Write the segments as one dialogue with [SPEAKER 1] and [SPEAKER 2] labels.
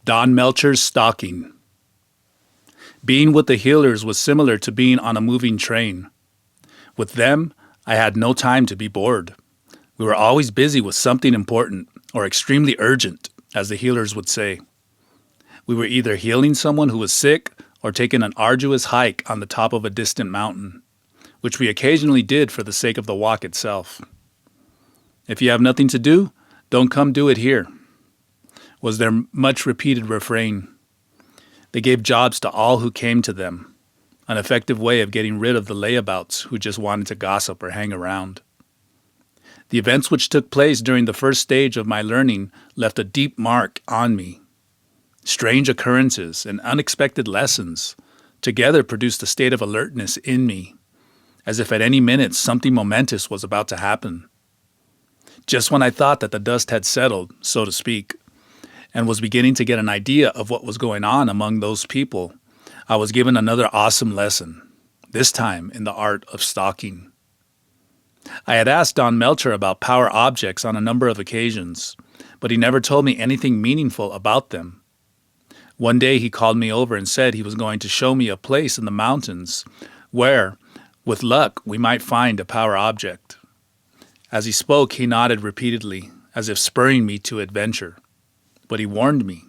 [SPEAKER 1] Don Melchor's Stalking. Being with the healers was similar to being on a moving train. With them, I had no time to be bored. We were always busy with something important, or extremely urgent, as the healers would say. We were either healing someone who was sick or taking an arduous hike on the top of a distant mountain, which we occasionally did for the sake of the walk itself. If you have nothing to do, don't come do it here, was their much repeated refrain. They gave jobs to all who came to them, an effective way of getting rid of the layabouts who just wanted to gossip or hang around. The events which took place during the first stage of my learning left a deep mark on me. Strange occurrences and unexpected lessons together produced a state of alertness in me, as if at any minute something momentous was about to happen. Just when I thought that the dust had settled, so to speak, and was beginning to get an idea of what was going on among those people, I was given another awesome lesson, this time in the art of stalking. I had asked Don Melchor about power objects on a number of occasions, but he never told me anything meaningful about them. One day he called me over and said he was going to show me a place in the mountains where, with luck, we might find a power object. As he spoke, he nodded repeatedly, as if spurring me to adventure. But he warned me,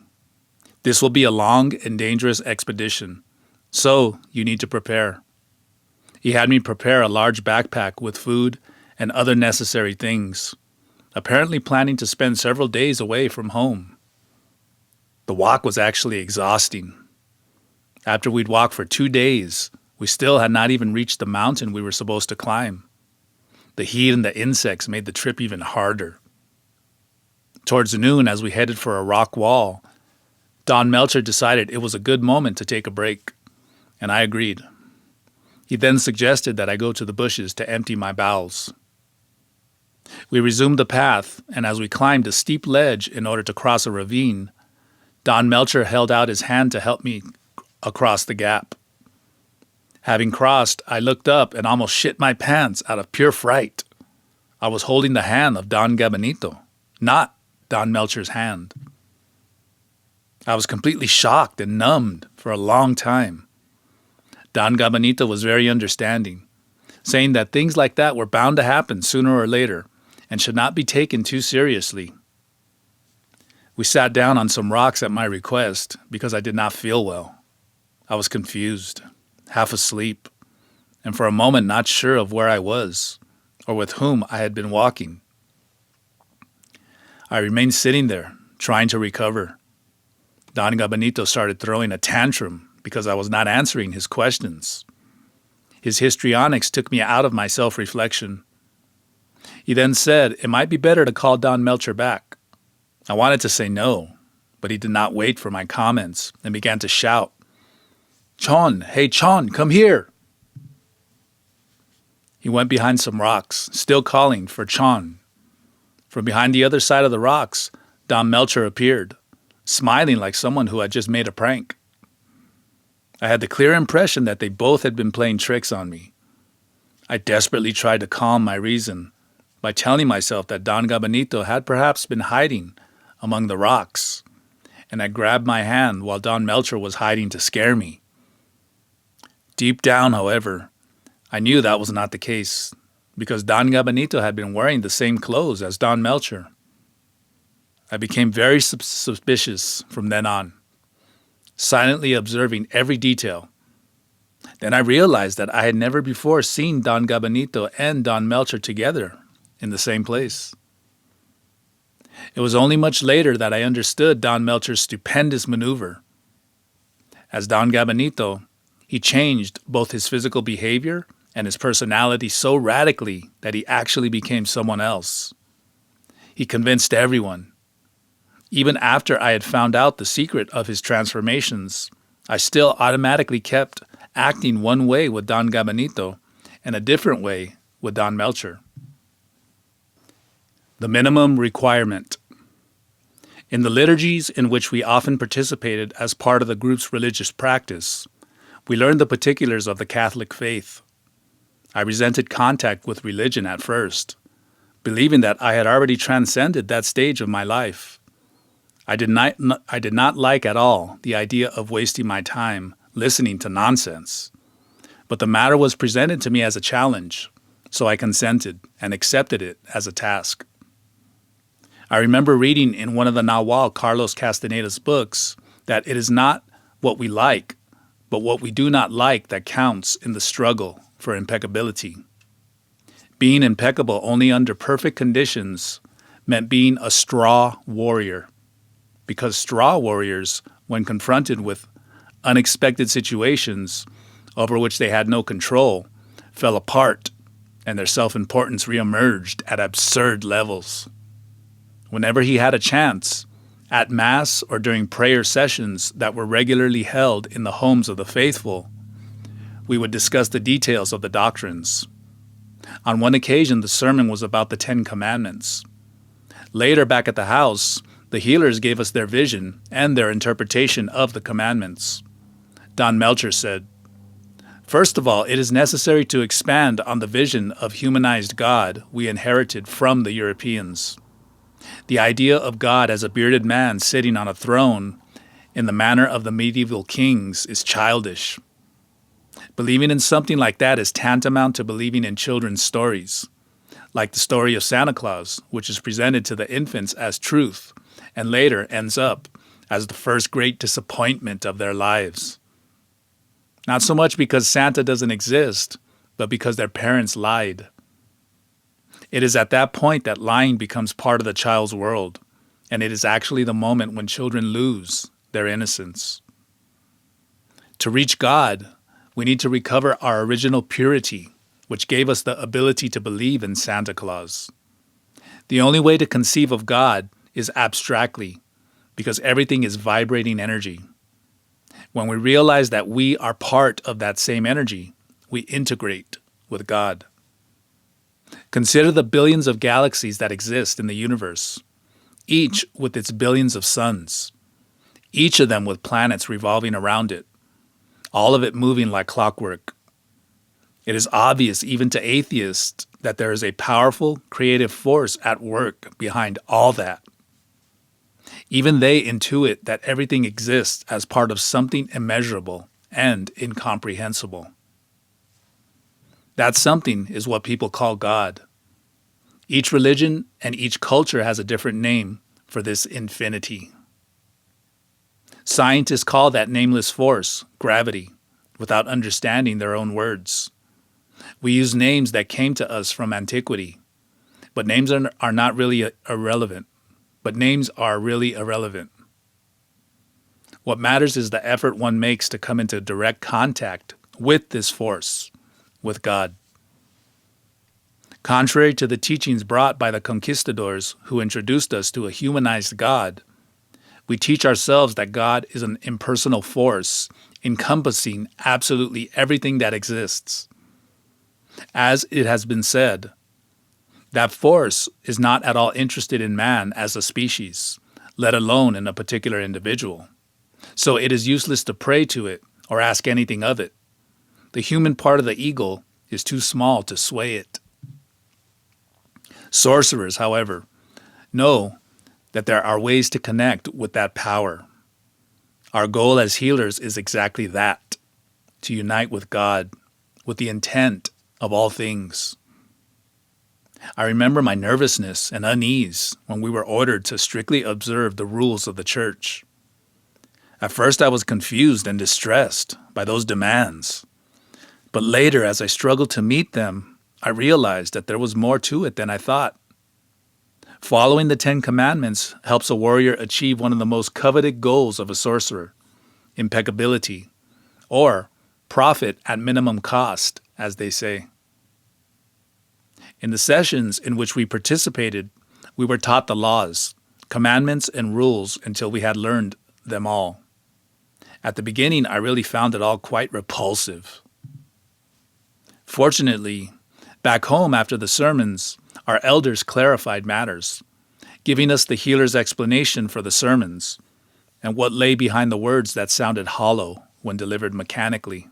[SPEAKER 1] "This will be a long and dangerous expedition, so you need to prepare." He had me prepare a large backpack with food and other necessary things, apparently planning to spend several days away from home. The walk was actually exhausting. After we'd walked for 2 days, we still had not even reached the mountain we were supposed to climb. The heat and the insects made the trip even harder. Towards noon, as we headed for a rock wall, Don Melchor decided it was a good moment to take a break, and I agreed. He then suggested that I go to the bushes to empty my bowels. We resumed the path, and as we climbed a steep ledge in order to cross a ravine, Don Melchor held out his hand to help me across the gap. Having crossed, I looked up and almost shit my pants out of pure fright. I was holding the hand of Don Gabanito, not Don Melchor's hand. I was completely shocked and numbed for a long time. Don Gabanito was very understanding, saying that things like that were bound to happen sooner or later and should not be taken too seriously. We sat down on some rocks at my request because I did not feel well. I was confused, half asleep, and for a moment not sure of where I was or with whom I had been walking. I remained sitting there, trying to recover. Don Gabanito started throwing a tantrum because I was not answering his questions. His histrionics took me out of my self-reflection. He then said it might be better to call Don Melchor back. I wanted to say no, but he did not wait for my comments and began to shout, "Chon, hey Chon, come here!" He went behind some rocks, still calling for Chon. From behind the other side of the rocks, Don Melchor appeared, smiling like someone who had just made a prank. I had the clear impression that they both had been playing tricks on me. I desperately tried to calm my reason by telling myself that Don Gabanito had perhaps been hiding among the rocks, and I grabbed my hand while Don Melchor was hiding to scare me. Deep down, however, I knew that was not the case, because Don Gabanito had been wearing the same clothes as Don Melchor. I became very suspicious from then on, silently observing every detail. Then I realized that I had never before seen Don Gabanito and Don Melchor together in the same place. It was only much later that I understood Don Melchor's stupendous maneuver. As Don Gabanito, he changed both his physical behavior and his personality so radically that he actually became someone else. He convinced everyone. Even after I had found out the secret of his transformations, I still automatically kept acting one way with Don Gabanito and a different way with Don Melchor. The minimum requirement. In the liturgies in which we often participated as part of the group's religious practice, we learned the particulars of the Catholic faith. I resented contact with religion at first, believing that I had already transcended that stage of my life. I did not like at all the idea of wasting my time listening to nonsense. But the matter was presented to me as a challenge, so I consented and accepted it as a task. I remember reading in one of the Nahual Carlos Castaneda's books that it is not what we like, but what we do not like that counts in the struggle for impeccability. Being impeccable only under perfect conditions meant being a straw warrior, because straw warriors, when confronted with unexpected situations over which they had no control, fell apart and their self-importance reemerged at absurd levels. Whenever he had a chance, at Mass or during prayer sessions that were regularly held in the homes of the faithful, we would discuss the details of the doctrines. On one occasion, the sermon was about the 10 Commandments. Later, back at the house, the healers gave us their vision and their interpretation of the commandments. Don Melchor said, "First of all, it is necessary to expand on the vision of humanized God we inherited from the Europeans. The idea of God as a bearded man sitting on a throne in the manner of the medieval kings is childish. Believing in something like that is tantamount to believing in children's stories, like the story of Santa Claus, which is presented to the infants as truth and later ends up as the first great disappointment of their lives. Not so much because Santa doesn't exist, but because their parents lied. It is at that point that lying becomes part of the child's world, and it is actually the moment when children lose their innocence. To reach God, we need to recover our original purity, which gave us the ability to believe in Santa Claus. The only way to conceive of God is abstractly, because everything is vibrating energy. When we realize that we are part of that same energy, we integrate with God. Consider the billions of galaxies that exist in the universe, each with its billions of suns, each of them with planets revolving around it, all of it moving like clockwork. It is obvious even to atheists that there is a powerful creative force at work behind all that. Even they intuit that everything exists as part of something immeasurable and incomprehensible. That something is what people call God. Each religion and each culture has a different name for this infinity. Scientists call that nameless force gravity, without understanding their own words. We use names that came to us from antiquity, but names are really irrelevant. What matters is the effort one makes to come into direct contact with this force, with God. Contrary to the teachings brought by the conquistadors who introduced us to a humanized God, we teach ourselves that God is an impersonal force encompassing absolutely everything that exists. As it has been said, that force is not at all interested in man as a species, let alone in a particular individual. So it is useless to pray to it or ask anything of it. The human part of the eagle is too small to sway it. Sorcerers, however, know that there are ways to connect with that power. Our goal as healers is exactly that, to unite with God, with the intent of all things. I remember my nervousness and unease when we were ordered to strictly observe the rules of the church. At first I was confused and distressed by those demands. But later, as I struggled to meet them, I realized that there was more to it than I thought. Following the 10 Commandments helps a warrior achieve one of the most coveted goals of a sorcerer, impeccability, or profit at minimum cost, as they say. In the sessions in which we participated, we were taught the laws, commandments, and rules until we had learned them all. At the beginning, I really found it all quite repulsive. Fortunately, back home after the sermons, our elders clarified matters, giving us the healer's explanation for the sermons and what lay behind the words that sounded hollow when delivered mechanically.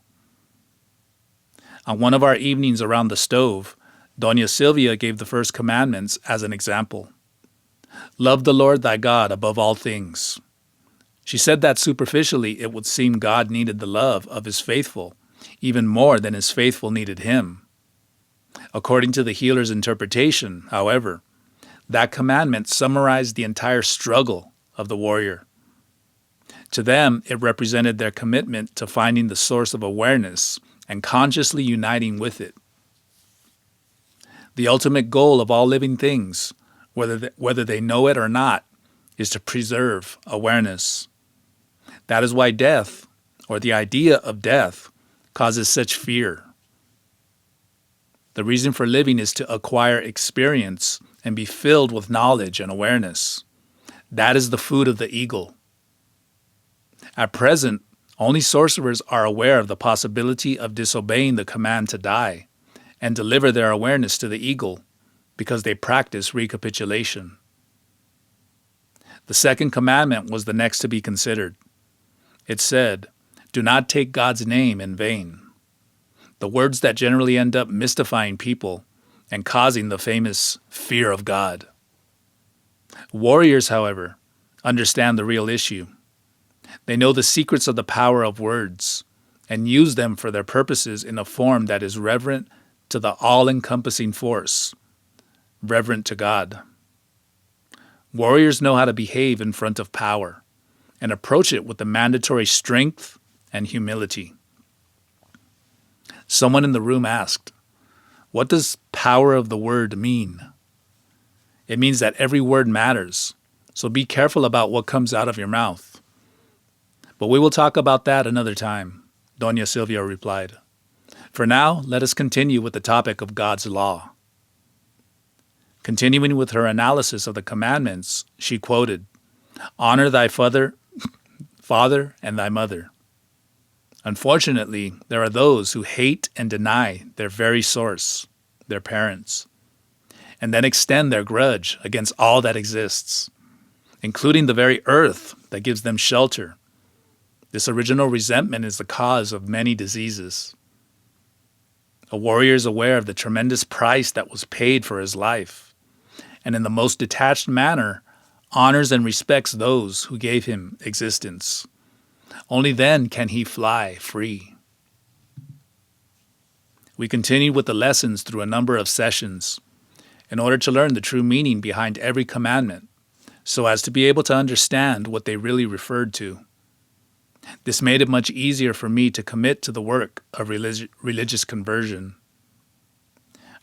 [SPEAKER 1] On one of our evenings around the stove, Doña Silvia gave the first commandments as an example. Love the Lord thy God above all things. She said that superficially it would seem God needed the love of his faithful, even more than his faithful needed him. According to the healer's interpretation, however, that commandment summarized the entire struggle of the warrior. To them, it represented their commitment to finding the source of awareness and consciously uniting with it. The ultimate goal of all living things, whether they know it or not, is to preserve awareness. That is why death, or the idea of death, causes such fear. The reason for living is to acquire experience and be filled with knowledge and awareness. That is the food of the eagle. At present, only sorcerers are aware of the possibility of disobeying the command to die and deliver their awareness to the eagle because they practice recapitulation. The second commandment was the next to be considered. It said, "Do not take God's name in vain." The words that generally end up mystifying people and causing the famous fear of God. Warriors, however, understand the real issue. They know the secrets of the power of words and use them for their purposes in a form that is reverent to the all-encompassing force, reverent to God. Warriors know how to behave in front of power and approach it with the mandatory strength and humility. Someone in the room asked, "What does power of the word mean?" It means that every word matters, so be careful about what comes out of your mouth. But we will talk about that another time, Doña Silvia replied. For now, let us continue with the topic of God's law. Continuing with her analysis of the commandments, she quoted, "Honor thy father and thy mother." Unfortunately, there are those who hate and deny their very source, their parents, and then extend their grudge against all that exists, including the very earth that gives them shelter. This original resentment is the cause of many diseases. A warrior is aware of the tremendous price that was paid for his life, and in the most detached manner, honors and respects those who gave him existence. Only then can he fly free. We continued with the lessons through a number of sessions in order to learn the true meaning behind every commandment, so as to be able to understand what they really referred to. This made it much easier for me to commit to the work of religious conversion.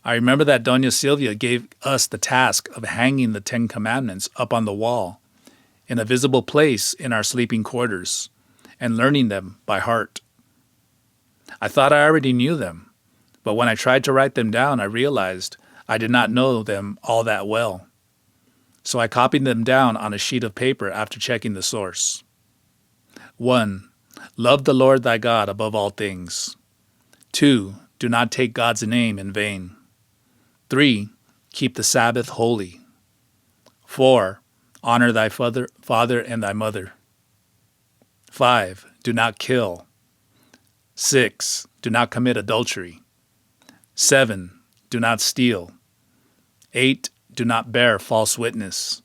[SPEAKER 1] I remember that Doña Silvia gave us the task of hanging the 10 Commandments up on the wall in a visible place in our sleeping quarters and learning them by heart. I thought I already knew them, but when I tried to write them down, I realized I did not know them all that well. So I copied them down on a sheet of paper after checking the source. 1. Love the Lord thy God above all things. 2. Do not take God's name in vain. 3. Keep the Sabbath holy. 4. Honor thy father and thy mother. 5. Do not kill. 6. Do not commit adultery. 7. Do not steal. 8. Do not bear false witness.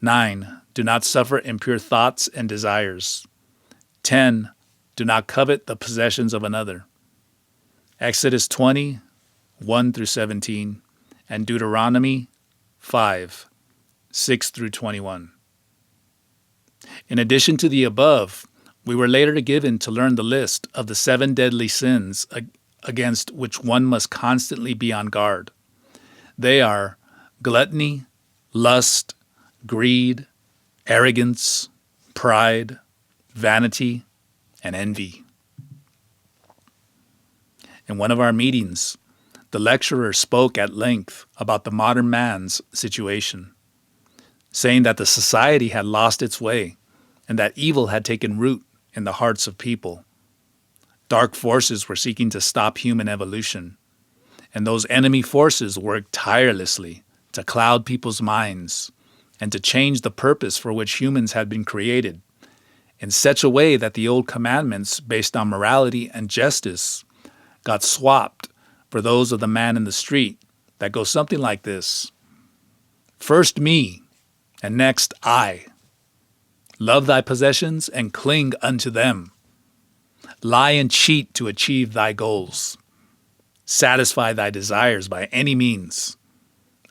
[SPEAKER 1] 9. Do not suffer impure thoughts and desires. 10. Do not covet the possessions of another. Exodus 20, 1 through 17, and Deuteronomy 5, 6 through 21. In addition to the above, we were later given to learn the list of the 7 deadly sins against which one must constantly be on guard. They are gluttony, lust, greed, arrogance, pride, vanity, and envy. In one of our meetings, the lecturer spoke at length about the modern man's situation, saying that the society had lost its way and that evil had taken root in the hearts of people. Dark forces were seeking to stop human evolution, and those enemy forces worked tirelessly to cloud people's minds and to change the purpose for which humans had been created in such a way that the old commandments based on morality and justice got swapped for those of the man in the street that go something like this. First me, And next, I. Love thy possessions and cling unto them. Lie and cheat to achieve thy goals. Satisfy thy desires by any means.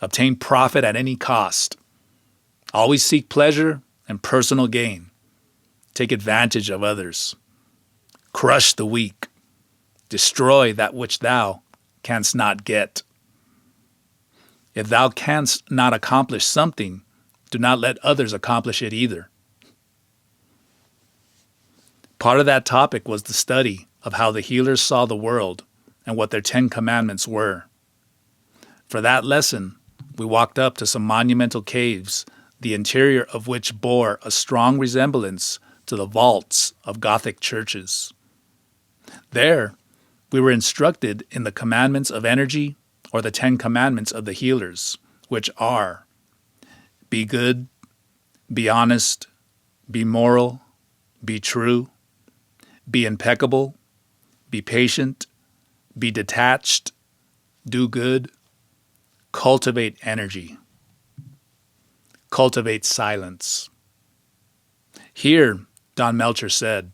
[SPEAKER 1] Obtain profit at any cost. Always seek pleasure and personal gain. Take advantage of others. Crush the weak. Destroy that which thou canst not get. If thou canst not accomplish something, do not let others accomplish it either. Part of that topic was the study of how the healers saw the world and what their 10 commandments were. For that lesson, we walked up to some monumental caves, the interior of which bore a strong resemblance to the vaults of Gothic churches. There, we were instructed in the commandments of energy, or the 10 commandments of the healers, which are: be good, be honest, be moral, be true, be impeccable, be patient, be detached, do good, cultivate energy, cultivate silence. Here, Don Melchor said,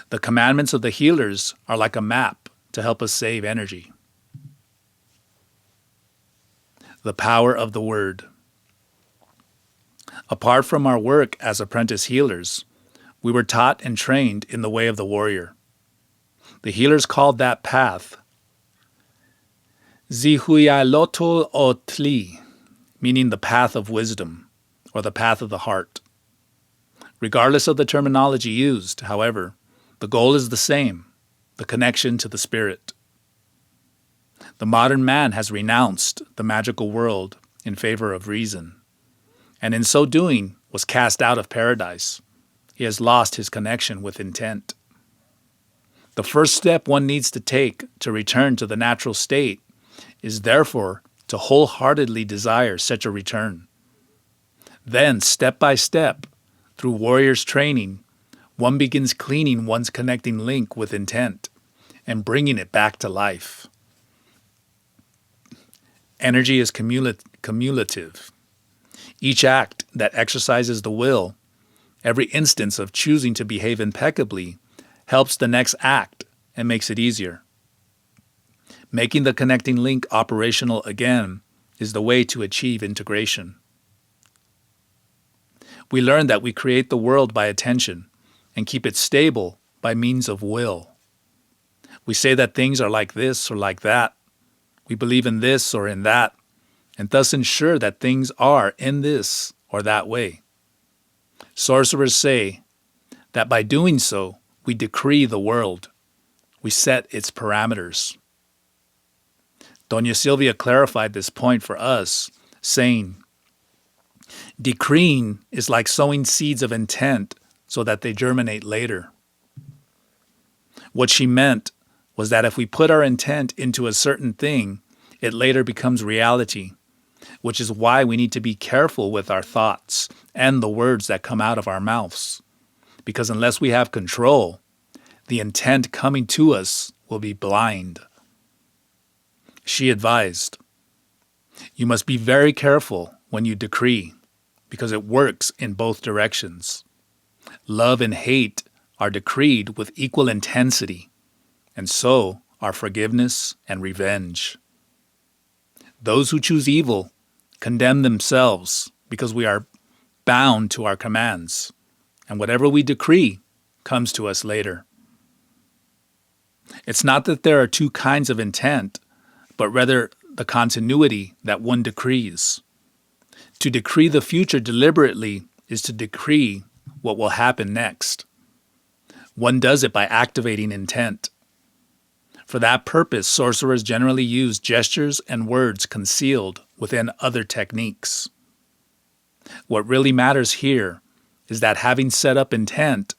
[SPEAKER 1] the commandments of the healers are like a map to help us save energy. The power of the word. Apart from our work as apprentice healers, we were taught and trained in the way of the warrior. The healers called that path Zihuyalotl Ohtli, meaning the path of wisdom, or the path of the heart. Regardless of the terminology used, however, the goal is the same, the connection to the spirit. The modern man has renounced the magical world in favor of reason, and in so doing was cast out of paradise. He has lost his connection with intent. The first step one needs to take to return to the natural state is therefore to wholeheartedly desire such a return. Then, step by step, through warrior's training, one begins cleaning one's connecting link with intent and bringing it back to life. Energy is cumulative. Each act that exercises the will, every instance of choosing to behave impeccably, helps the next act and makes it easier. Making the connecting link operational again is the way to achieve integration. We learn that we create the world by attention and keep it stable by means of will. We say that things are like this or like that. We believe in this or in that, and thus ensure that things are in this or that way. Sorcerers say that by doing so, we decree the world. We set its parameters. Doña Silvia clarified this point for us, saying, decreeing is like sowing seeds of intent so that they germinate later. What she meant was that if we put our intent into a certain thing, it later becomes reality, which is why we need to be careful with our thoughts and the words that come out of our mouths. Because unless we have control, the intent coming to us will be blind. She advised, you must be very careful when you decree, because it works in both directions. Love and hate are decreed with equal intensity, and so are forgiveness and revenge. Those who choose evil condemn themselves because we are bound to our commands, and whatever we decree comes to us later. It's not that there are two kinds of intent, but rather the continuity that one decrees. To decree the future deliberately is to decree what will happen next. One does it by activating intent. For that purpose, sorcerers generally use gestures and words concealed within other techniques. What really matters here is that having set up intent,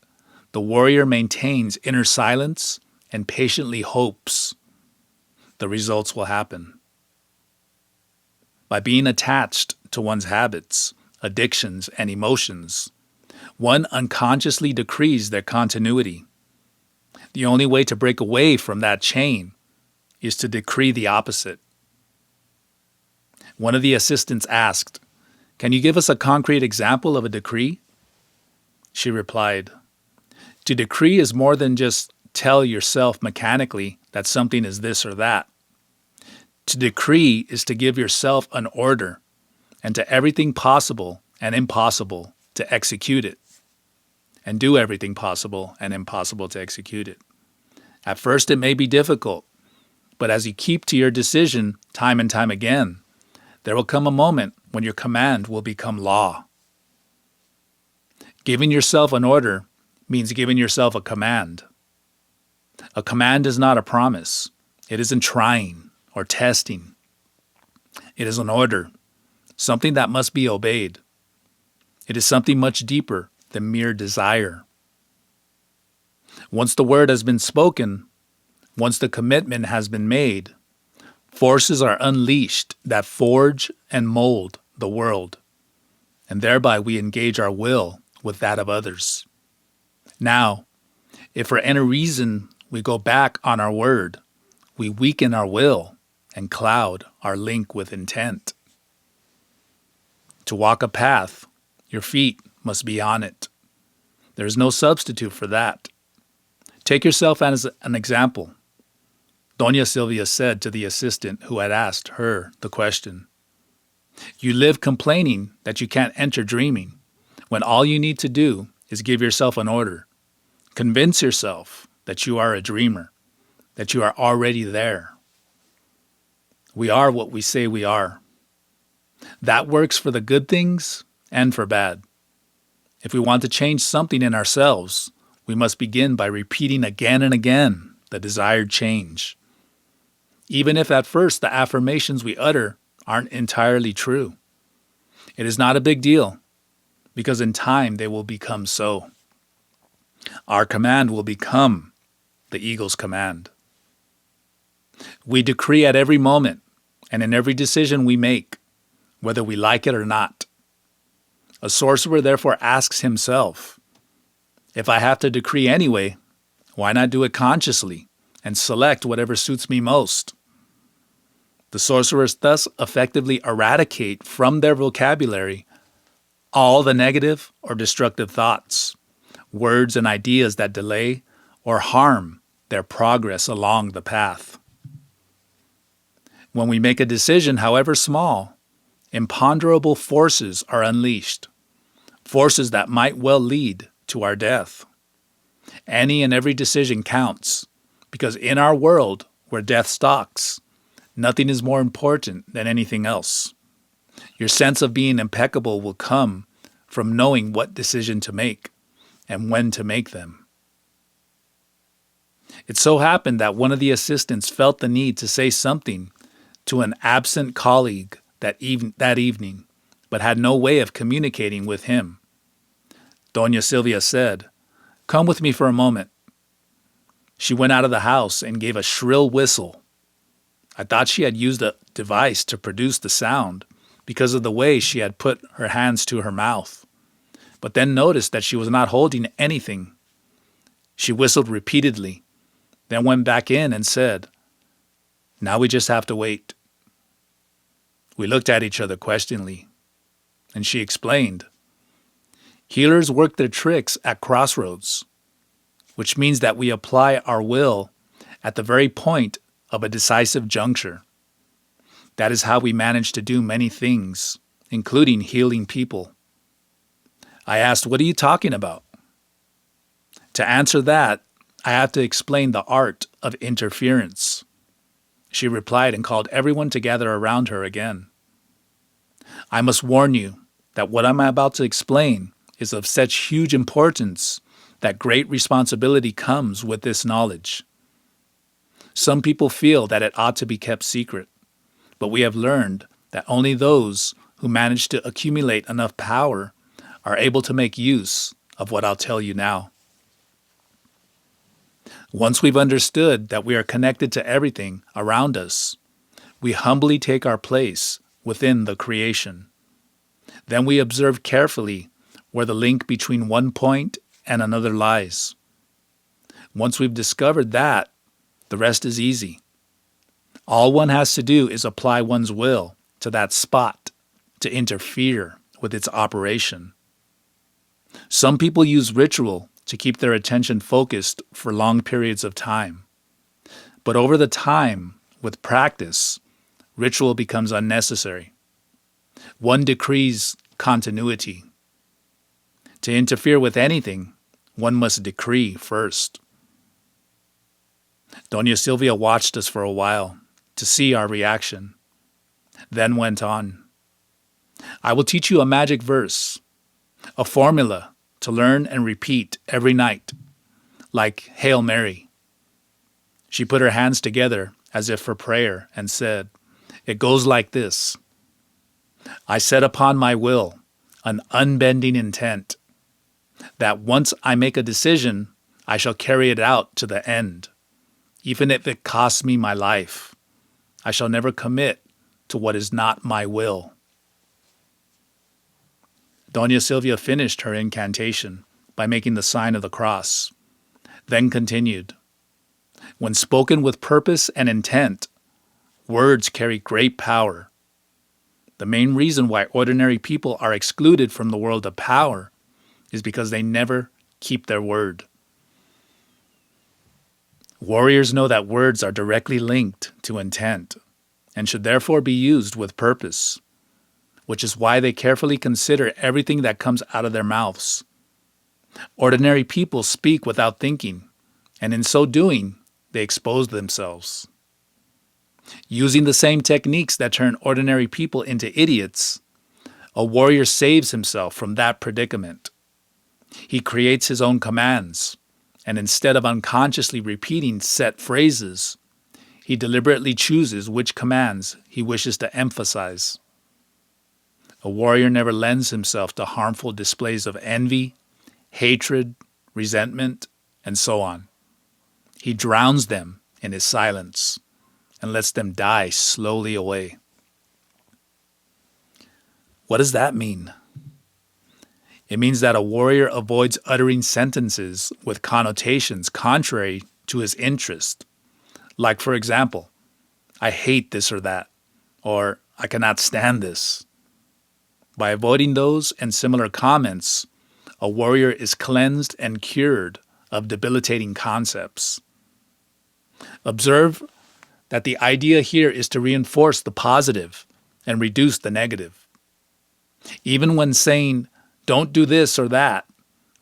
[SPEAKER 1] the warrior maintains inner silence and patiently hopes the results will happen. By being attached to one's habits, addictions, and emotions, one unconsciously decrees their continuity. The only way to break away from that chain is to decree the opposite. One of the assistants asked, Can you give us a concrete example of a decree? She replied, To decree is more than just tell yourself mechanically that something is this or that. To decree is to give yourself an order, and to everything possible and impossible to execute it, and do everything possible and impossible to execute it. At first it may be difficult, but as you keep to your decision time and time again, there will come a moment when your command will become law. Giving yourself an order means giving yourself a command. A command is not a promise. It isn't trying or testing. It is an order, something that must be obeyed. It is something much deeper than mere desire. Once the word has been spoken, once the commitment has been made, forces are unleashed that forge and mold the world, and thereby we engage our will with that of others. Now, if for any reason we go back on our word, we weaken our will and cloud our link with intent. To walk a path, your feet must be on it. There is no substitute for that. Take yourself as an example. Doña Silvia said to the assistant who had asked her the question, You live complaining that you can't enter dreaming, when all you need to do is give yourself an order. Convince yourself that you are a dreamer, that you are already there. We are what we say we are. That works for the good things and for bad. If we want to change something in ourselves, we must begin by repeating again and again the desired change. Even if at first the affirmations we utter aren't entirely true. It is not a big deal, because in time they will become so. Our command will become the eagle's command. We decree at every moment and in every decision we make, whether we like it or not. A sorcerer therefore asks himself, if I have to decree anyway, why not do it consciously and select whatever suits me most? The sorcerers thus effectively eradicate from their vocabulary all the negative or destructive thoughts, words and ideas that delay or harm their progress along the path. When we make a decision, however small, imponderable forces are unleashed, forces that might well lead to our death. Any and every decision counts, because in our world where death stalks, nothing is more important than anything else. Your sense of being impeccable will come from knowing what decision to make and when to make them. It so happened that one of the assistants felt the need to say something to an absent colleague that evening, but had no way of communicating with him. Doña Silvia said, "Come with me for a moment." She went out of the house and gave a shrill whistle. I thought she had used a device to produce the sound because of the way she had put her hands to her mouth, but then noticed that she was not holding anything. She whistled repeatedly, then went back in and said, "Now we just have to wait." We looked at each other questioningly, and she explained, "Healers work their tricks at crossroads, which means that we apply our will at the very point of a decisive juncture. That is how we manage to do many things, including healing people." I asked, "What are you talking about?" To answer that, I have to explain the art of interference. She replied and called everyone to gather around her again. I must warn you that what I'm about to explain is of such huge importance that great responsibility comes with this knowledge. Some people feel that it ought to be kept secret, but we have learned that only those who manage to accumulate enough power are able to make use of what I'll tell you now. Once we've understood that we are connected to everything around us, we humbly take our place within the creation. Then we observe carefully where the link between one point and another lies. Once we've discovered that, the rest is easy. All one has to do is apply one's will to that spot to interfere with its operation. Some people use ritual to keep their attention focused for long periods of time. But over the time, with practice, ritual becomes unnecessary. One decrees continuity. To interfere with anything, one must decree first. Doña Silvia watched us for a while to see our reaction, then went on. I will teach you a magic verse, a formula to learn and repeat every night, like Hail Mary. She put her hands together as if for prayer and said, it goes like this. I set upon my will an unbending intent that once I make a decision, I shall carry it out to the end. Even if it costs me my life, I shall never commit to what is not my will. Doña Silvia finished her incantation by making the sign of the cross, then continued. When spoken with purpose and intent, words carry great power. The main reason why ordinary people are excluded from the world of power is because they never keep their word. Warriors know that words are directly linked to intent and should therefore be used with purpose, which is why they carefully consider everything that comes out of their mouths. Ordinary people speak without thinking, and in so doing, they expose themselves. Using the same techniques that turn ordinary people into idiots, a warrior saves himself from that predicament. He creates his own commands, and instead of unconsciously repeating set phrases, he deliberately chooses which commands he wishes to emphasize. A warrior never lends himself to harmful displays of envy, hatred, resentment, and so on. He drowns them in his silence and lets them die slowly away. What does that mean? It means that a warrior avoids uttering sentences with connotations contrary to his interest. Like, for example, I hate this or that, or I cannot stand this. By avoiding those and similar comments, a warrior is cleansed and cured of debilitating concepts. Observe that the idea here is to reinforce the positive and reduce the negative. Even when saying, don't do this or that,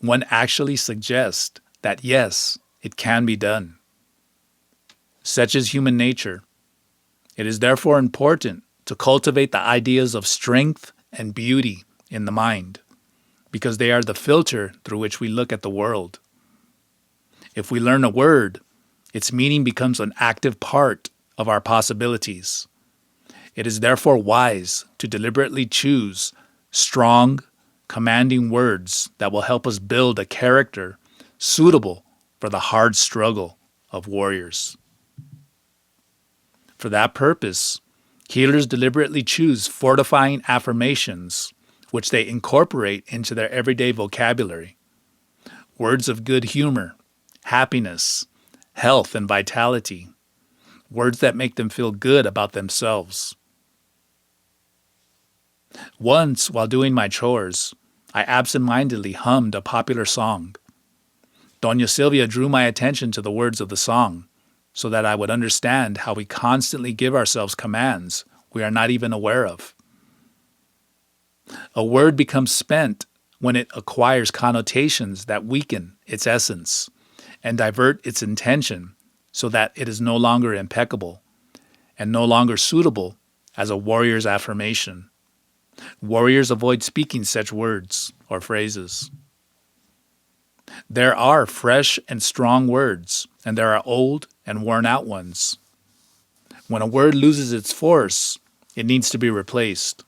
[SPEAKER 1] one actually suggests that yes, it can be done. Such is human nature. It is therefore important to cultivate the ideas of strength and beauty in the mind, because they are the filter through which we look at the world. If we learn a word, its meaning becomes an active part of our possibilities. It is therefore wise to deliberately choose strong, commanding words that will help us build a character suitable for the hard struggle of warriors. For that purpose, healers deliberately choose fortifying affirmations, which they incorporate into their everyday vocabulary. Words of good humor, happiness, health, and vitality. Words that make them feel good about themselves. Once, while doing my chores, I absent-mindedly hummed a popular song. Doña Silvia drew my attention to the words of the song, so that I would understand how we constantly give ourselves commands we are not even aware of. A word becomes spent when it acquires connotations that weaken its essence and divert its intention so that it is no longer impeccable and no longer suitable as a warrior's affirmation. Warriors avoid speaking such words or phrases. There are fresh and strong words, and there are old and worn-out ones. When a word loses its force, it needs to be replaced.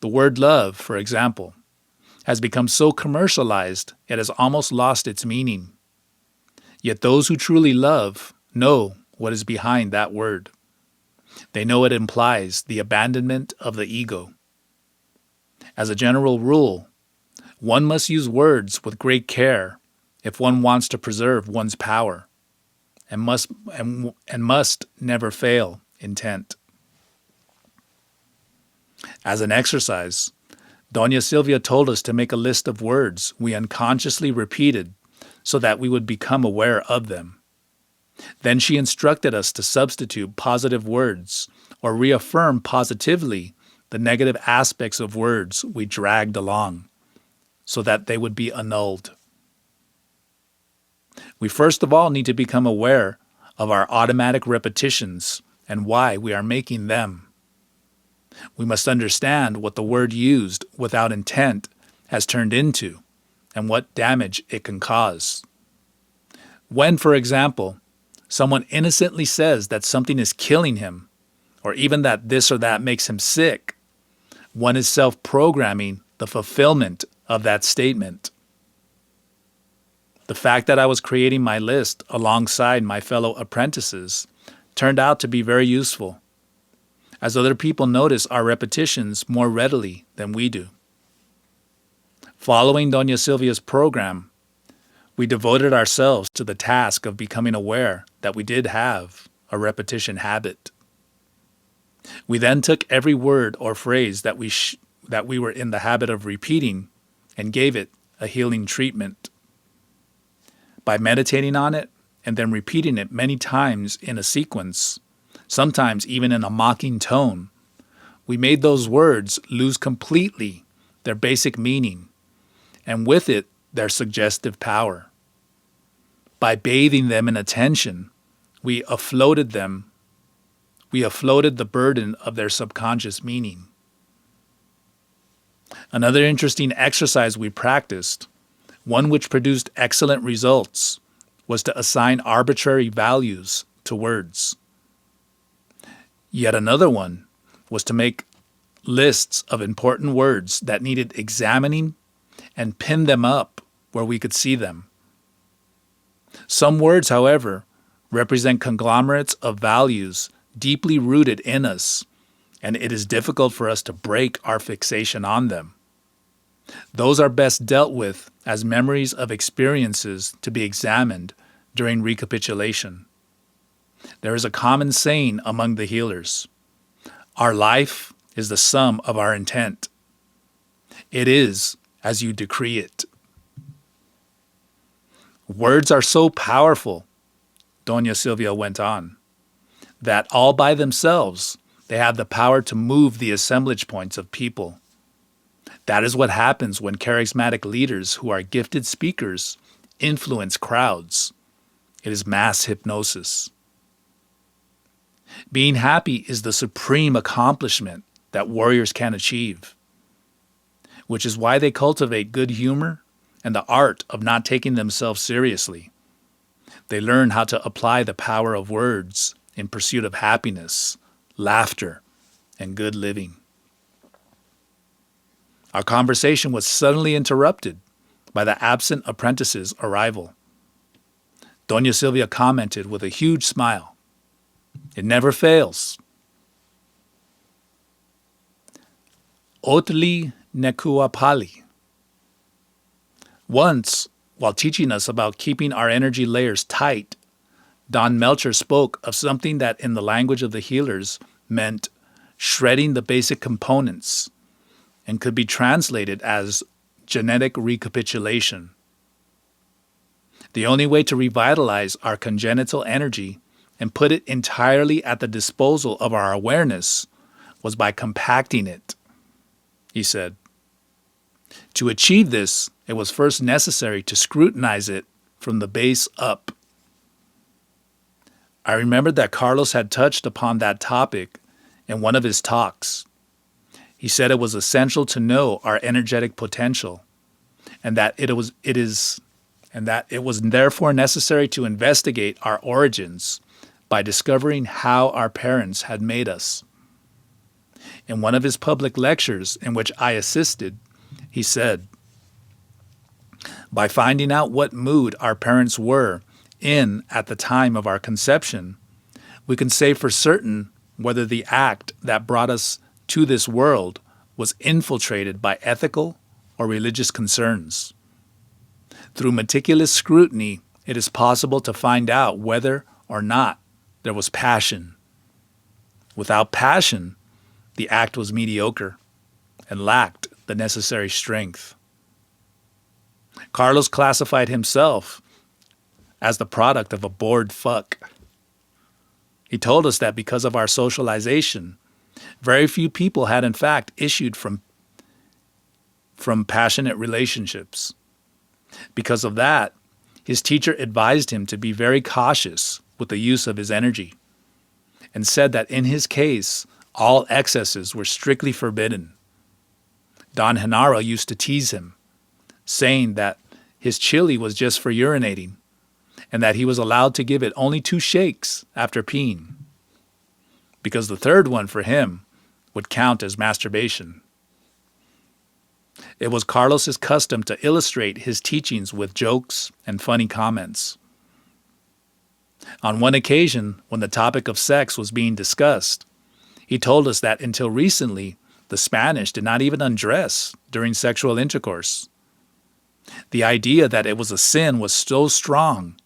[SPEAKER 1] The word love, for example, has become so commercialized it has almost lost its meaning. Yet those who truly love know what is behind that word. They know it implies the abandonment of the ego. As a general rule, one must use words with great care if one wants to preserve one's power, and must never fail intent. As an exercise, Doña Silvia told us to make a list of words we unconsciously repeated so that we would become aware of them. Then she instructed us to substitute positive words or reaffirm positively the negative aspects of words we dragged along so that they would be annulled. We first of all need to become aware of our automatic repetitions and why we are making them. We must understand what the word used without intent has turned into and what damage it can cause. When, for example, someone innocently says that something is killing him, or even that this or that makes him sick, one is self-programming the fulfillment of that statement. The fact that I was creating my list alongside my fellow apprentices turned out to be very useful, as other people notice our repetitions more readily than we do. Following Doña Silvia's program, we devoted ourselves to the task of becoming aware that we did have a repetition habit. We then took every word or phrase that we were in the habit of repeating and gave it a healing treatment. By meditating on it and then repeating it many times in a sequence, sometimes even in a mocking tone, we made those words lose completely their basic meaning, and with it, their suggestive power. By bathing them in attention, we offloaded the burden of their subconscious meaning. Another interesting exercise we practiced, one which produced excellent results, was to assign arbitrary values to words. Yet another one was to make lists of important words that needed examining and pin them up where we could see them. Some words, however, represent conglomerates of values deeply rooted in us, and it is difficult for us to break our fixation on them. Those are best dealt with as memories of experiences to be examined during recapitulation. There is a common saying among the healers: our life is the sum of our intent. It is as you decree it. Words are so powerful, Doña Silvia went on, that all by themselves they have the power to move the assemblage points of people. That is what happens when charismatic leaders who are gifted speakers influence crowds. It is mass hypnosis. Being happy is the supreme accomplishment that warriors can achieve, which is why they cultivate good humor and the art of not taking themselves seriously. They learn how to apply the power of words in pursuit of happiness, laughter, and good living. Our conversation was suddenly interrupted by the absent apprentice's arrival. Doña Silvia commented with a huge smile, "It never fails." Ohtli Necuapalli. Once, while teaching us about keeping our energy layers tight, Don Melchor spoke of something that in the language of the healers meant shredding the basic components and could be translated as genetic recapitulation. The only way to revitalize our congenital energy and put it entirely at the disposal of our awareness was by compacting it, he said. To achieve this, it was first necessary to scrutinize it from the base up. I remembered that Carlos had touched upon that topic in one of his talks. He said it was essential to know our energetic potential, and that it was therefore necessary to investigate our origins by discovering how our parents had made us. In one of his public lectures in which I assisted, he said, "By finding out what mood our parents were in at the time of our conception, we can say for certain whether the act that brought us to this world was infiltrated by ethical or religious concerns. Through meticulous scrutiny, it is possible to find out whether or not there was passion. Without passion, the act was mediocre and lacked the necessary strength. Carlos classified himself as the product of a bored fuck. He told us that because of our socialization, very few people had in fact issued from passionate relationships. Because of that, his teacher advised him to be very cautious with the use of his energy, and said that in his case, all excesses were strictly forbidden. Don Genaro used to tease him, saying that his chili was just for urinating, and that he was allowed to give it only 2 shakes after peeing, because the third one for him would count as masturbation. It was Carlos's custom to illustrate his teachings with jokes and funny comments. On one occasion, when the topic of sex was being discussed, he told us that until recently, the Spanish did not even undress during sexual intercourse. The idea that it was a sin was so strong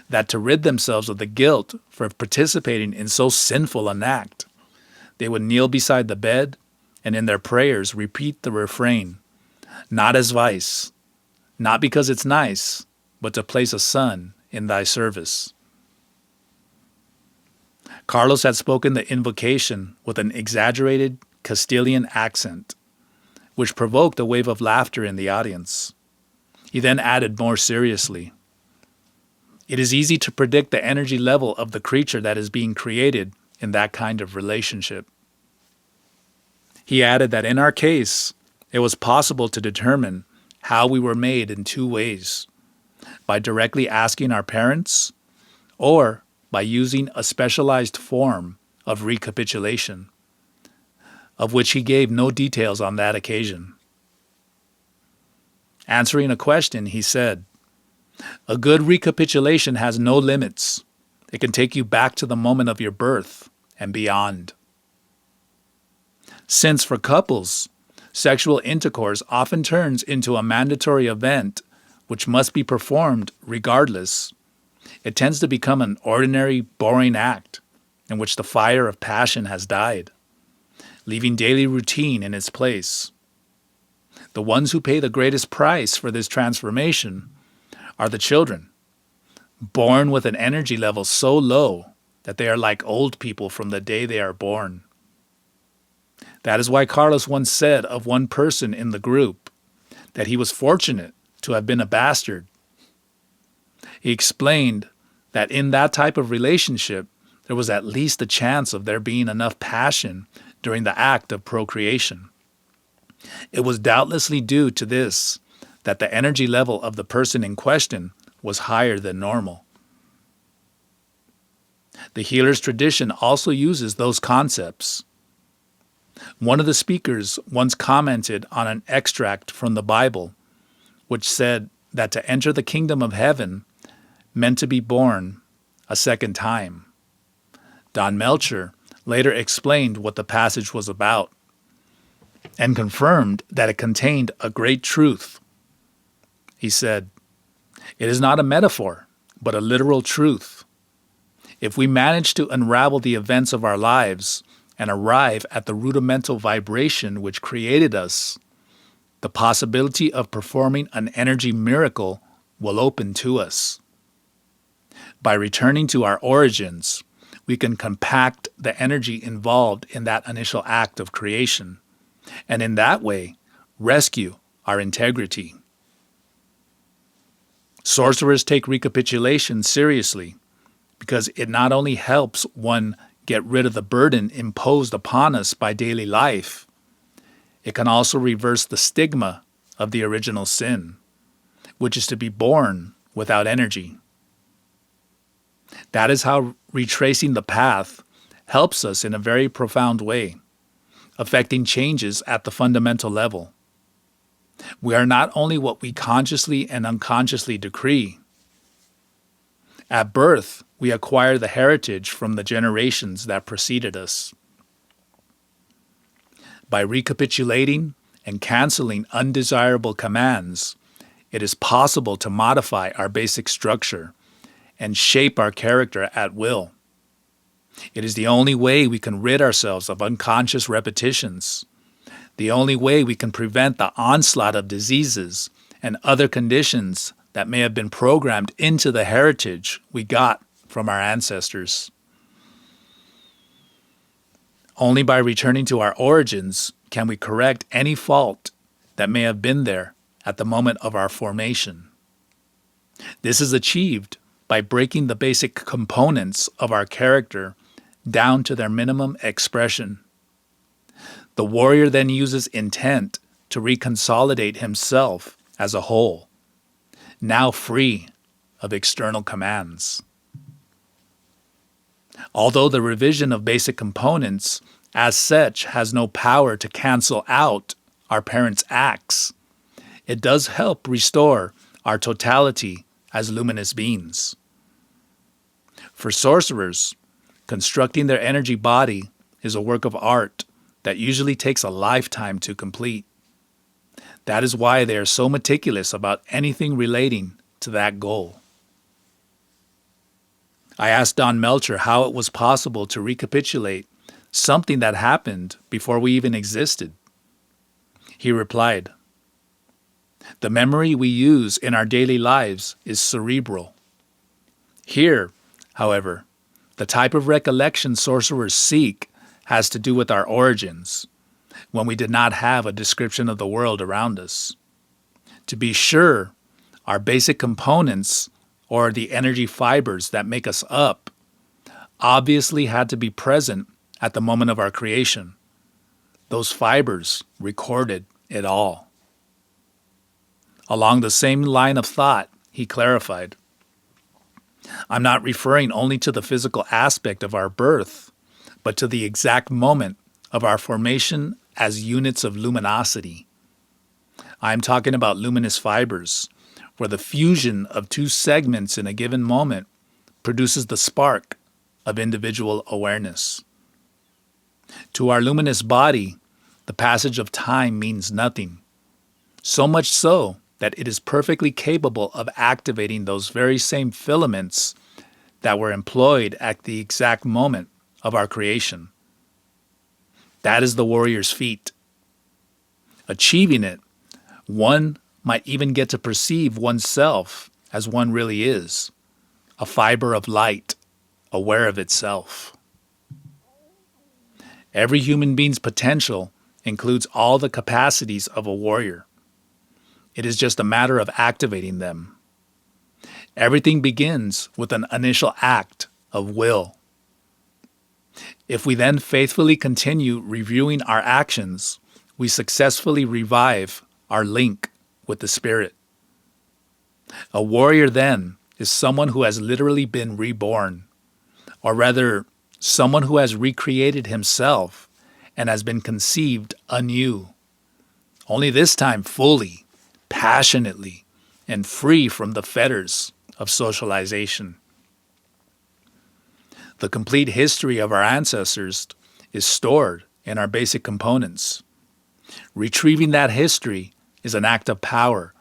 [SPEAKER 1] that to rid themselves of the guilt for participating in so sinful an act, they would kneel beside the bed and in their prayers repeat the refrain, "Not as vice, not because it's nice, but to place a son in thy service." Carlos had spoken the invocation with an exaggerated Castilian accent, which provoked a wave of laughter in the audience. He then added more seriously, "It is easy to predict the energy level of the creature that is being created in that kind of relationship." He added that in our case, it was possible to determine how we were made in 2 ways, by directly asking our parents or by using a specialized form of recapitulation, of which he gave no details on that occasion. Answering a question, he said, "A good recapitulation has no limits. It can take you back to the moment of your birth and beyond." Since for couples, sexual intercourse often turns into a mandatory event which must be performed regardless, it tends to become an ordinary, boring act in which the fire of passion has died, leaving daily routine in its place. The ones who pay the greatest price for this transformation are the children, born with an energy level so low that they are like old people from the day they are born. That is why Carlos once said of one person in the group that he was fortunate to have been a bastard. He explained that in that type of relationship, there was at least a chance of there being enough passion during the act of procreation. It was doubtlessly due to this that the energy level of the person in question was higher than normal. The healer's tradition also uses those concepts. One of the speakers once commented on an extract from the Bible, which said that to enter the kingdom of heaven meant to be born a second time. Don Melchor later explained what the passage was about and confirmed that it contained a great truth. He said, "It is not a metaphor, but a literal truth. If we manage to unravel the events of our lives and arrive at the rudimental vibration which created us, the possibility of performing an energy miracle will open to us. By returning to our origins, we can compact the energy involved in that initial act of creation, and in that way, rescue our integrity." Sorcerers take recapitulation seriously because it not only helps one get rid of the burden imposed upon us by daily life, it can also reverse the stigma of the original sin, which is to be born without energy. That is how retracing the path helps us in a very profound way, affecting changes at the fundamental level. We are not only what we consciously and unconsciously decree. At birth, we acquire the heritage from the generations that preceded us. By recapitulating and canceling undesirable commands, it is possible to modify our basic structure and shape our character at will. It is the only way we can rid ourselves of unconscious repetitions. The only way we can prevent the onslaught of diseases and other conditions that may have been programmed into the heritage we got from our ancestors. Only by returning to our origins can we correct any fault that may have been there at the moment of our formation. This is achieved by breaking the basic components of our character down to their minimum expression. The warrior then uses intent to reconsolidate himself as a whole, now free of external commands. Although the revision of basic components as such has no power to cancel out our parents' acts, it does help restore our totality as luminous beings. For sorcerers, constructing their energy body is a work of art that usually takes a lifetime to complete. That is why they are so meticulous about anything relating to that goal. I asked Don Melchor how it was possible to recapitulate something that happened before we even existed. He replied, "The memory we use in our daily lives is cerebral. Here, however, the type of recollection sorcerers seek has to do with our origins, when we did not have a description of the world around us. To be sure, our basic components, or the energy fibers that make us up, obviously had to be present at the moment of our creation. Those fibers recorded it all." Along the same line of thought, he clarified, "I'm not referring only to the physical aspect of our birth, but to the exact moment of our formation as units of luminosity. I'm talking about luminous fibers, where the fusion of two segments in a given moment produces the spark of individual awareness. To our luminous body, the passage of time means nothing, so much so that it is perfectly capable of activating those very same filaments that were employed at the exact moment of our creation. That is the warrior's feat. Achieving it, one might even get to perceive oneself as one really is, a fiber of light, aware of itself. Every human being's potential includes all the capacities of a warrior. It is just a matter of activating them. Everything begins with an initial act of will. If we then faithfully continue reviewing our actions, we successfully revive our link with the spirit. A warrior then is someone who has literally been reborn, or rather, someone who has recreated himself and has been conceived anew, only this time fully, passionately, and free from the fetters of socialization. The complete history of our ancestors is stored in our basic components. Retrieving that history is an act of power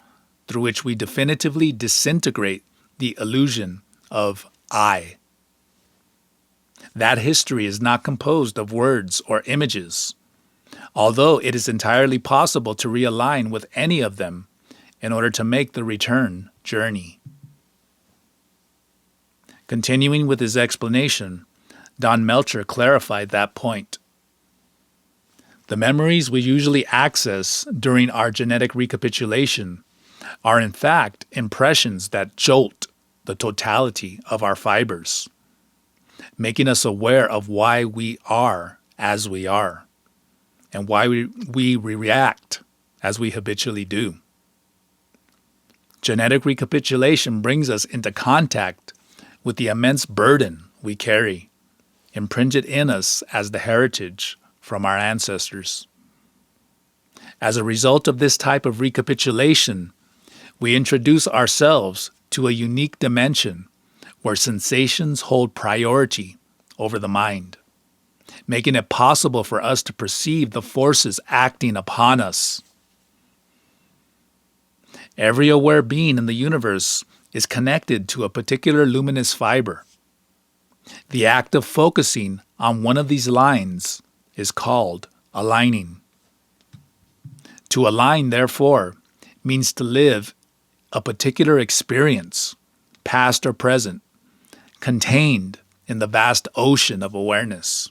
[SPEAKER 1] through which we definitively disintegrate the illusion of I. That history is not composed of words or images, although it is entirely possible to realign with any of them in order to make the return journey. Continuing with his explanation, Don Melchor clarified that point. The memories we usually access during our genetic recapitulation are in fact impressions that jolt the totality of our fibers, making us aware of why we are as we are, and why we react as we habitually do. Genetic recapitulation brings us into contact with the immense burden we carry, imprinted in us as the heritage from our ancestors. As a result of this type of recapitulation, we introduce ourselves to a unique dimension where sensations hold priority over the mind, making it possible for us to perceive the forces acting upon us. Every aware being in the universe is connected to a particular luminous fiber. The act of focusing on one of these lines is called aligning. To align, therefore, means to live a particular experience, past or present, contained in the vast ocean of awareness.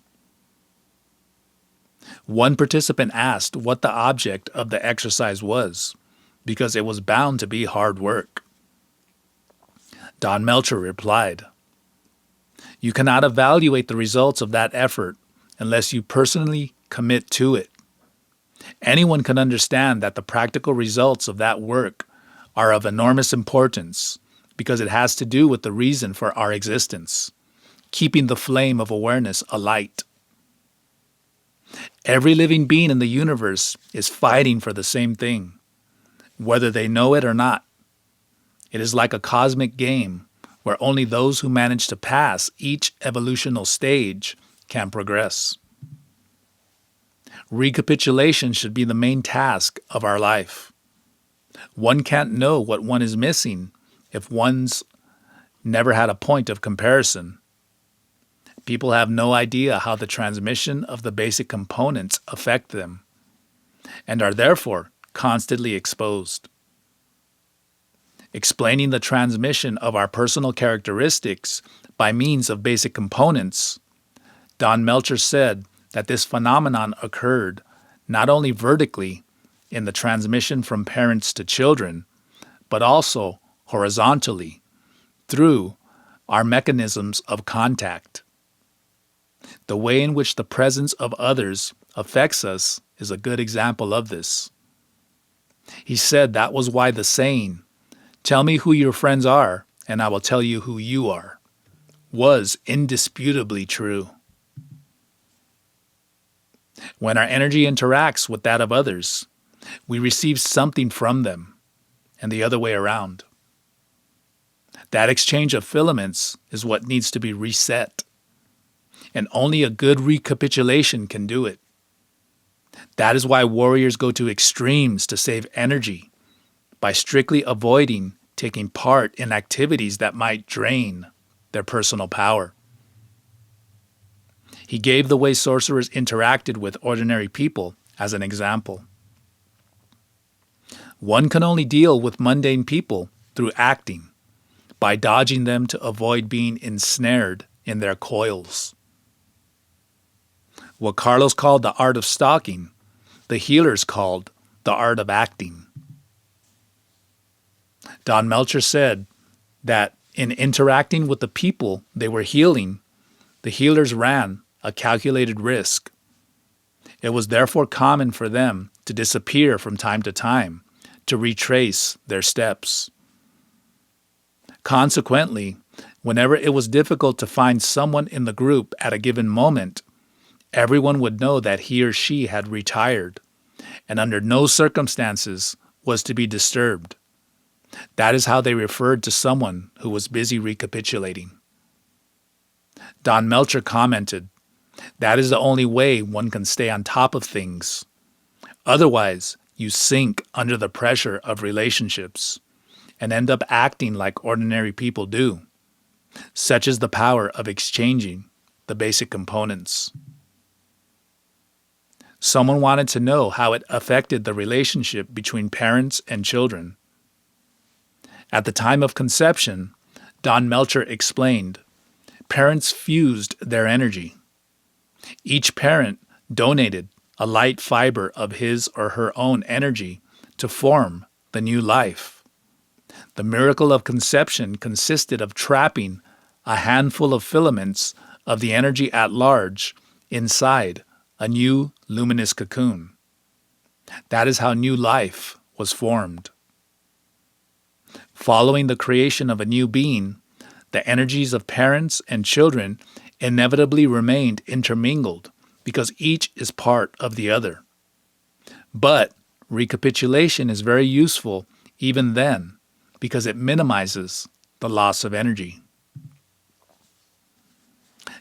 [SPEAKER 1] One participant asked what the object of the exercise was, because it was bound to be hard work. Don Melchor replied, "You cannot evaluate the results of that effort unless you personally commit to it. Anyone can understand that the practical results of that work are of enormous importance because it has to do with the reason for our existence, keeping the flame of awareness alight. Every living being in the universe is fighting for the same thing, whether they know it or not. It is like a cosmic game where only those who manage to pass each evolutional stage can progress. Recapitulation should be the main task of our life. One can't know what one is missing if one's never had a point of comparison. People have no idea how the transmission of the basic components affect them, and are therefore constantly exposed. Explaining the transmission of our personal characteristics by means of basic components, Don Melchor said that this phenomenon occurred not only vertically in the transmission from parents to children, but also horizontally through our mechanisms of contact. The way in which the presence of others affects us is a good example of this. He said that was why the saying, "Tell me who your friends are, and I will tell you who you are," was indisputably true. When our energy interacts with that of others, we receive something from them, and the other way around. That exchange of filaments is what needs to be reset, and only a good recapitulation can do it. That is why warriors go to extremes to save energy, by strictly avoiding taking part in activities that might drain their personal power. He gave the way sorcerers interacted with ordinary people as an example. One can only deal with mundane people through acting, by dodging them to avoid being ensnared in their coils. What Carlos called the art of stalking, the healers called the art of acting. Don Melchor said that in interacting with the people they were healing, the healers ran a calculated risk. It was therefore common for them to disappear from time to time to retrace their steps. Consequently, whenever it was difficult to find someone in the group at a given moment, everyone would know that he or she had retired and under no circumstances was to be disturbed. That is how they referred to someone who was busy recapitulating. Don Melchor commented, "That is the only way one can stay on top of things. Otherwise, you sink under the pressure of relationships and end up acting like ordinary people do. Such is the power of exchanging the basic components." Someone wanted to know how it affected the relationship between parents and children. At the time of conception, Don Melchor explained, parents fused their energy. Each parent donated a light fiber of his or her own energy to form the new life. The miracle of conception consisted of trapping a handful of filaments of the energy at large inside a new luminous cocoon. That is how new life was formed. Following the creation of a new being, the energies of parents and children inevitably remained intermingled because each is part of the other. But recapitulation is very useful even then because it minimizes the loss of energy.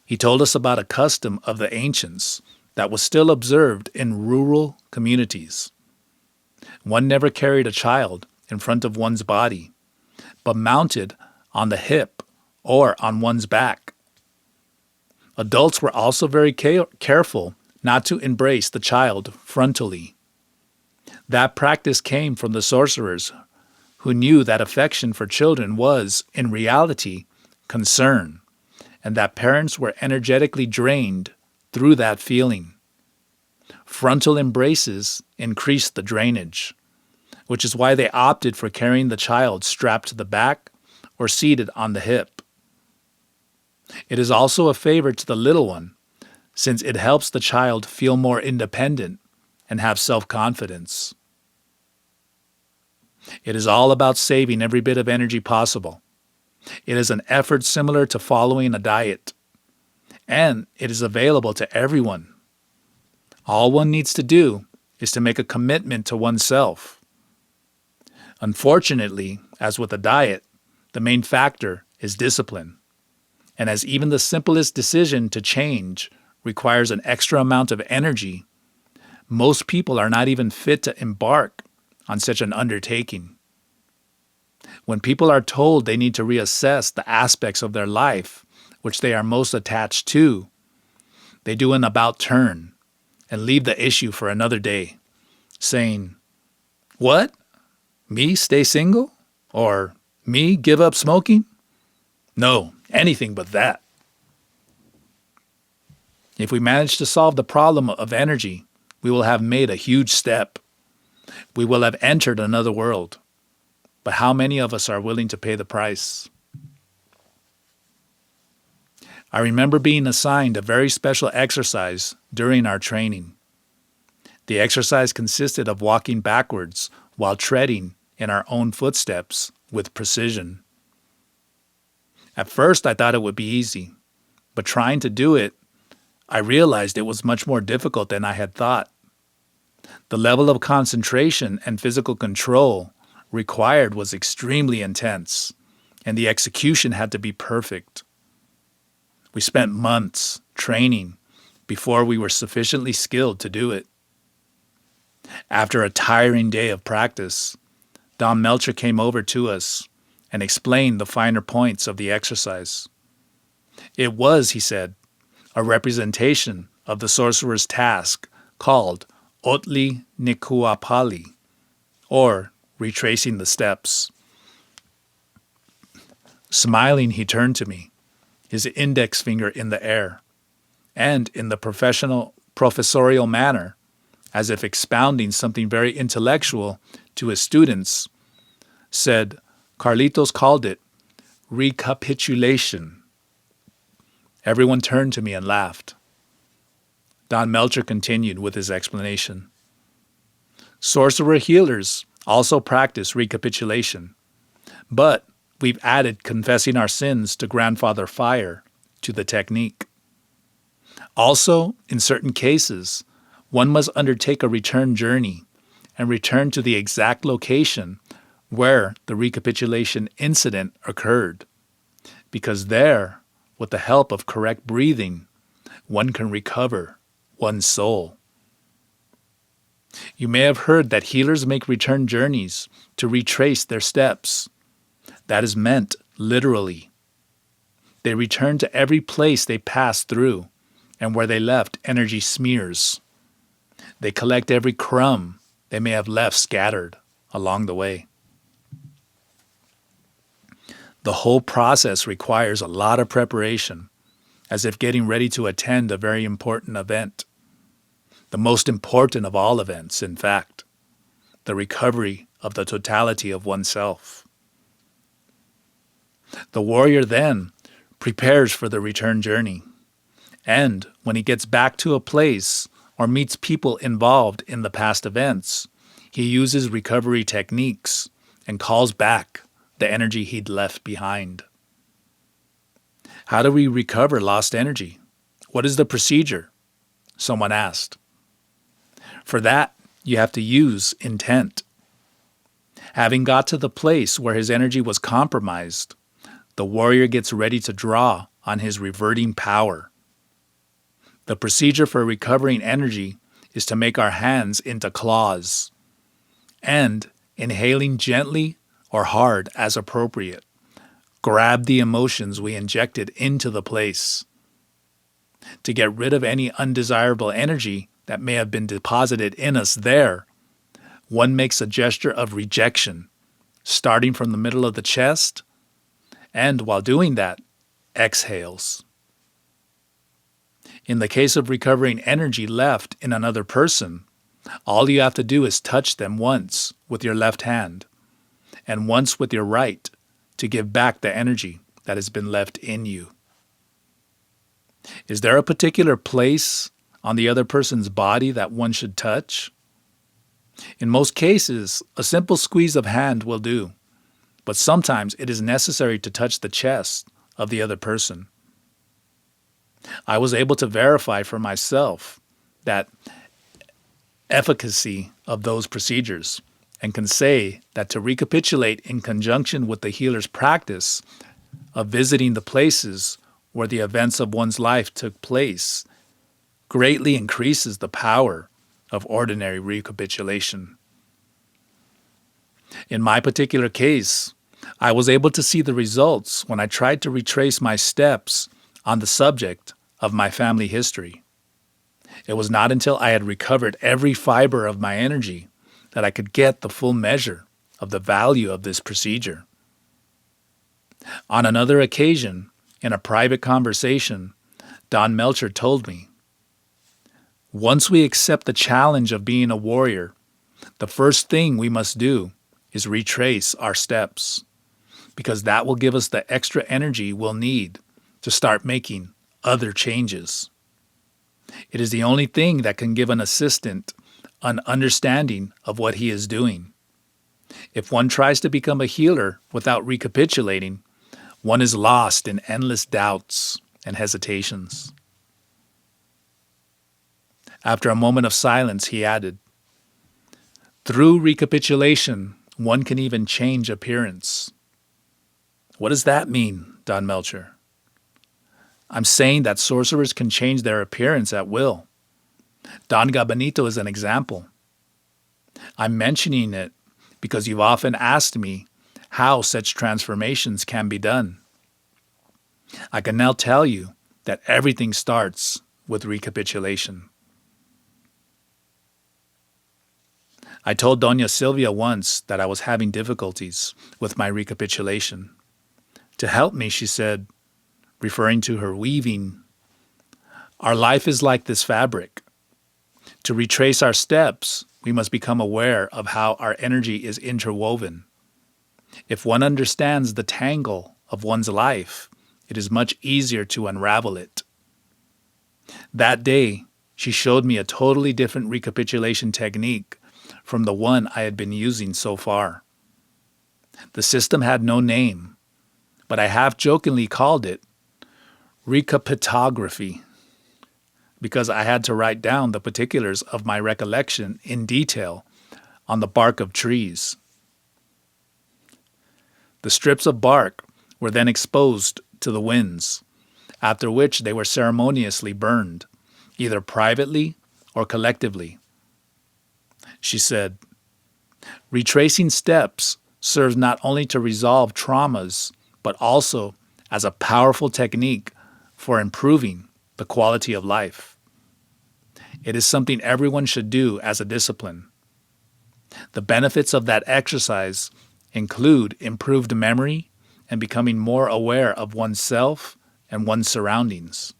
[SPEAKER 1] He told us about a custom of the ancients that was still observed in rural communities. One never carried a child in front of one's body, but mounted on the hip or on one's back. Adults were also very careful not to embrace the child frontally. That practice came from the sorcerers who knew that affection for children was, in reality, concern, and that parents were energetically drained through that feeling. Frontal embraces increased the drainage, which is why they opted for carrying the child strapped to the back or seated on the hip. It is also a favor to the little one, since it helps the child feel more independent and have self-confidence. It is all about saving every bit of energy possible. It is an effort similar to following a diet, and it is available to everyone. All one needs to do is to make a commitment to oneself. Unfortunately, as with a diet, the main factor is discipline. And as even the simplest decision to change requires an extra amount of energy, most people are not even fit to embark on such an undertaking. When people are told they need to reassess the aspects of their life which they are most attached to, they do an about turn and leave the issue for another day, saying, "What? Me stay single? Or me give up smoking? No, anything but that." If we manage to solve the problem of energy, we will have made a huge step. We will have entered another world. But how many of us are willing to pay the price? I remember being assigned a very special exercise during our training. The exercise consisted of walking backwards while treading in our own footsteps with precision. At first, I thought it would be easy, but trying to do it, I realized it was much more difficult than I had thought. The level of concentration and physical control required was extremely intense, and the execution had to be perfect. We spent months training before we were sufficiently skilled to do it. After a tiring day of practice, Don Melchor came over to us and explained the finer points of the exercise. It was, he said, a representation of the sorcerer's task called Ohtli Necuapalli, or retracing the steps. Smiling, he turned to me, his index finger in the air, and in the professorial manner, as if expounding something very intellectual to his students, said Carlitos called it recapitulation. Everyone turned to me and laughed. Don Melchor continued with his explanation. Sorcerer healers also practice recapitulation, but we've added confessing our sins to Grandfather Fire to the technique. Also, in certain cases, one must undertake a return journey and return to the exact location where the recapitulation incident occurred, because there, with the help of correct breathing, one can recover one's soul. You may have heard that healers make return journeys to retrace their steps. That is meant literally. They return to every place they passed through and where they left energy smears. They collect every crumb they may have left scattered along the way. The whole process requires a lot of preparation, as if getting ready to attend a very important event. The most important of all events, in fact, the recovery of the totality of oneself. The warrior then prepares for the return journey, and when he gets back to a place or meets people involved in the past events, he uses recovery techniques and calls back the energy he'd left behind. How do we recover lost energy? What is the procedure? Someone asked. For that, you have to use intent. Having got to the place where his energy was compromised, the warrior gets ready to draw on his reverting power. The procedure for recovering energy is to make our hands into claws and, inhaling gently or hard as appropriate, grab the emotions we injected into the place. To get rid of any undesirable energy that may have been deposited in us there, one makes a gesture of rejection, starting from the middle of the chest, and while doing that, exhales. In the case of recovering energy left in another person, all you have to do is touch them once with your left hand and once with your right to give back the energy that has been left in you. Is there a particular place on the other person's body that one should touch? In most cases, a simple squeeze of hand will do, but sometimes it is necessary to touch the chest of the other person. I was able to verify for myself that efficacy of those procedures and can say that to recapitulate in conjunction with the healer's practice of visiting the places where the events of one's life took place greatly increases the power of ordinary recapitulation. In my particular case, I was able to see the results when I tried to retrace my steps on the subject of my family history. It was not until I had recovered every fiber of my energy that I could get the full measure of the value of this procedure. On another occasion, in a private conversation, Don Melchor told me, "Once we accept the challenge of being a warrior, the first thing we must do is retrace our steps, because that will give us the extra energy we'll need to start making other changes. It is the only thing that can give an assistant an understanding of what he is doing. If one tries to become a healer without recapitulating, one is lost in endless doubts and hesitations." After a moment of silence, he added, "Through recapitulation, one can even change appearance." "What does that mean, Don Melchor?" "I'm saying that sorcerers can change their appearance at will. Don Gabanito is an example. I'm mentioning it because you've often asked me how such transformations can be done. I can now tell you that everything starts with recapitulation." I told Doña Silvia once that I was having difficulties with my recapitulation. To help me, she said, referring to her weaving, "Our life is like this fabric. To retrace our steps, we must become aware of how our energy is interwoven. If one understands the tangle of one's life, it is much easier to unravel it." That day, she showed me a totally different recapitulation technique from the one I had been using so far. The system had no name, but I half-jokingly called it recapitography, because I had to write down the particulars of my recollection in detail on the bark of trees. The strips of bark were then exposed to the winds, after which they were ceremoniously burned, either privately or collectively. She said, "Retracing steps serves not only to resolve traumas, but also as a powerful technique for improving the quality of life. It is something everyone should do as a discipline. The benefits of that exercise include improved memory and becoming more aware of oneself and one's surroundings.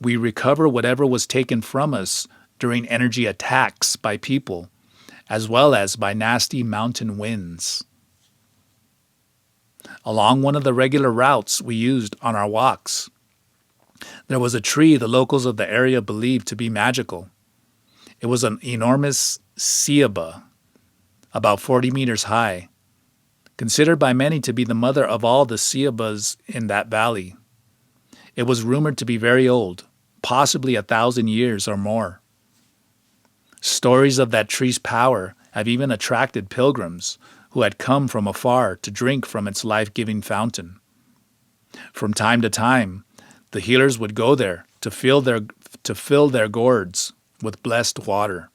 [SPEAKER 1] We recover whatever was taken from us during energy attacks by people, as well as by nasty mountain winds. Along one of the regular routes we used on our walks, there was a tree the locals of the area believed to be magical. It was an enormous ceiba, about 40 meters high, considered by many to be the mother of all the ceibas in that valley. It was rumored to be very old, possibly 1,000 years or more. Stories of that tree's power have even attracted pilgrims who had come from afar to drink from its life-giving fountain. From time to time, the healers would go there to fill their gourds with blessed water.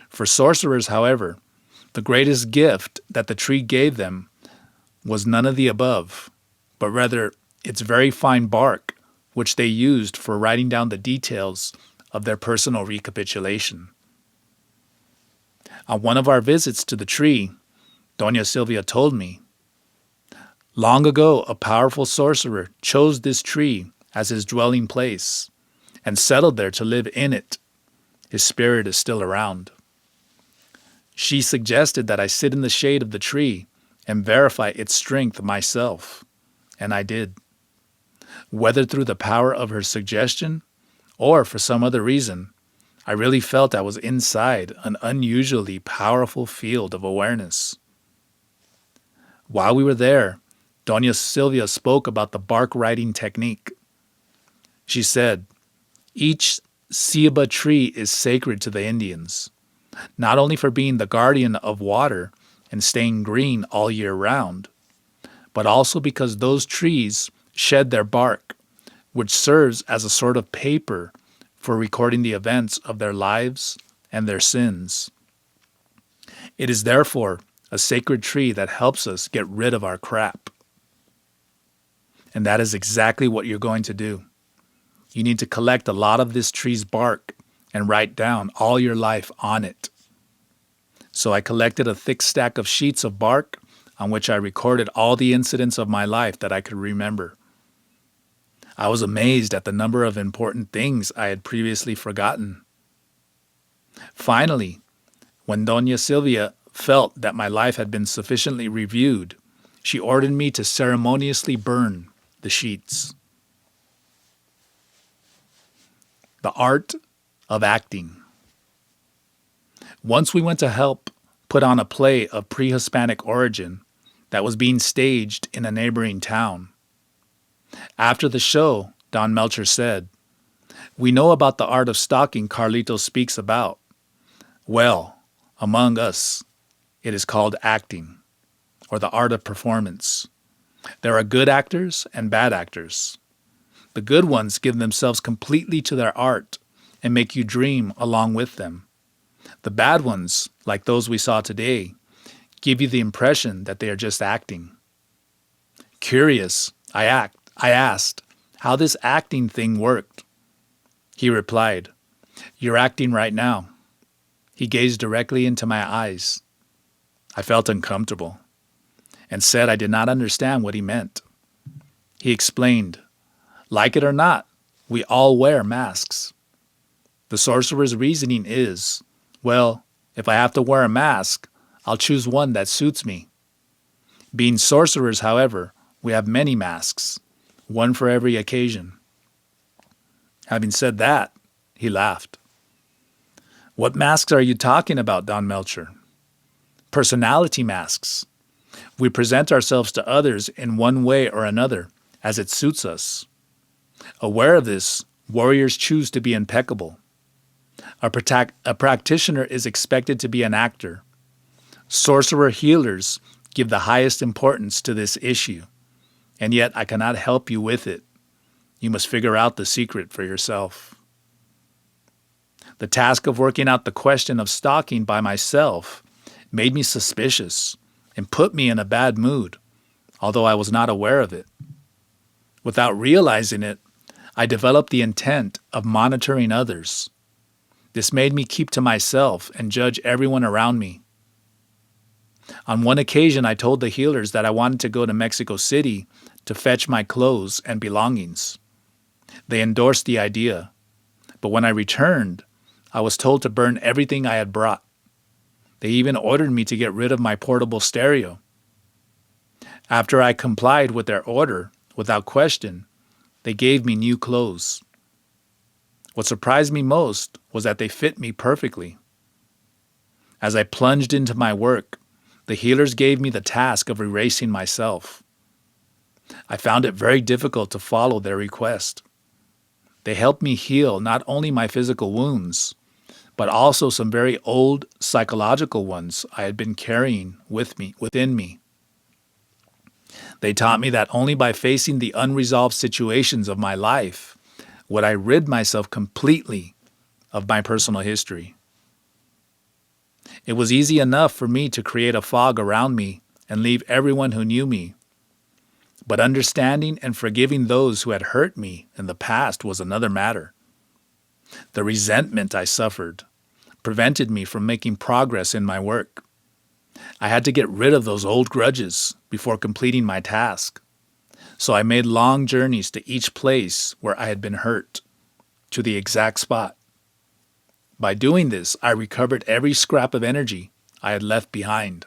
[SPEAKER 1] For sorcerers, however, the greatest gift that the tree gave them was none of the above, but rather its very fine bark, which they used for writing down the details of their personal recapitulation. On one of our visits to the tree, Doña Silvia told me, long ago a powerful sorcerer chose this tree as his dwelling place and settled there to live in it. His spirit is still around. She suggested that I sit in the shade of the tree and verify its strength myself, and I did. Whether through the power of her suggestion or for some other reason, I really felt I was inside an unusually powerful field of awareness. While we were there, Doña Silvia spoke about the bark writing technique. She said, each ceiba tree is sacred to the Indians, not only for being the guardian of water and staying green all year round, but also because those trees shed their bark, which serves as a sort of paper for recording the events of their lives and their sins. It is therefore a sacred tree that helps us get rid of our crap. And that is exactly what you're going to do. You need to collect a lot of this tree's bark and write down all your life on it. So I collected a thick stack of sheets of bark on which I recorded all the incidents of my life that I could remember. I was amazed at the number of important things I had previously forgotten. Finally, when Doña Silvia felt that my life had been sufficiently reviewed, she ordered me to ceremoniously burn the sheets. The art of acting. Once we went to help put on a play of pre-Hispanic origin that was being staged in a neighboring town. After the show, Don Melchor said, "We know about the art of stalking Carlito speaks about. Well, among us, it is called acting, or the art of performance. There are good actors and bad actors. The good ones give themselves completely to their art and make you dream along with them. The bad ones, like those we saw today, give you the impression that they are just acting." Curious, I asked how this acting thing worked. He replied, "You're acting right now." He gazed directly into my eyes. I felt uncomfortable and said I did not understand what he meant. He explained, "Like it or not, we all wear masks. The sorcerer's reasoning is, well, if I have to wear a mask, I'll choose one that suits me. Being sorcerers, however, we have many masks, one for every occasion." Having said that, he laughed. "What masks are you talking about, Don Melchor?" "Personality masks. We present ourselves to others in one way or another, as it suits us. Aware of this, warriors choose to be impeccable. A practitioner is expected to be an actor. Sorcerer healers give the highest importance to this issue, and yet I cannot help you with it. You must figure out the secret for yourself." The task of working out the question of stalking by myself made me suspicious and put me in a bad mood, although I was not aware of it. Without realizing it, I developed the intent of monitoring others. This made me keep to myself and judge everyone around me. On one occasion, I told the healers that I wanted to go to Mexico City to fetch my clothes and belongings. They endorsed the idea, but when I returned, I was told to burn everything I had brought. They even ordered me to get rid of my portable stereo. After I complied with their order, without question, they gave me new clothes. What surprised me most was that they fit me perfectly. As I plunged into my work, the healers gave me the task of erasing myself. I found it very difficult to follow their request. They helped me heal not only my physical wounds, but also some very old psychological ones I had been carrying within me. They taught me that only by facing the unresolved situations of my life would I rid myself completely of my personal history. It was easy enough for me to create a fog around me and leave everyone who knew me. But understanding and forgiving those who had hurt me in the past was another matter. The resentment I suffered, prevented me from making progress in my work. I had to get rid of those old grudges before completing my task. So I made long journeys to each place where I had been hurt, to the exact spot. By doing this, I recovered every scrap of energy I had left behind.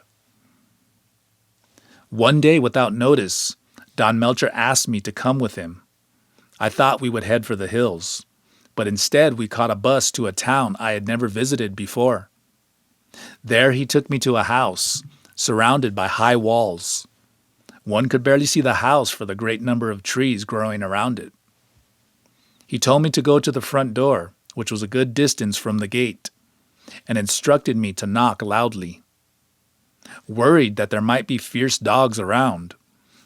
[SPEAKER 1] One day, without notice, Don Melchor asked me to come with him. I thought we would head for the hills, but instead we caught a bus to a town I had never visited before. There he took me to a house, surrounded by high walls. One could barely see the house for the great number of trees growing around it. He told me to go to the front door, which was a good distance from the gate, and instructed me to knock loudly. Worried that there might be fierce dogs around,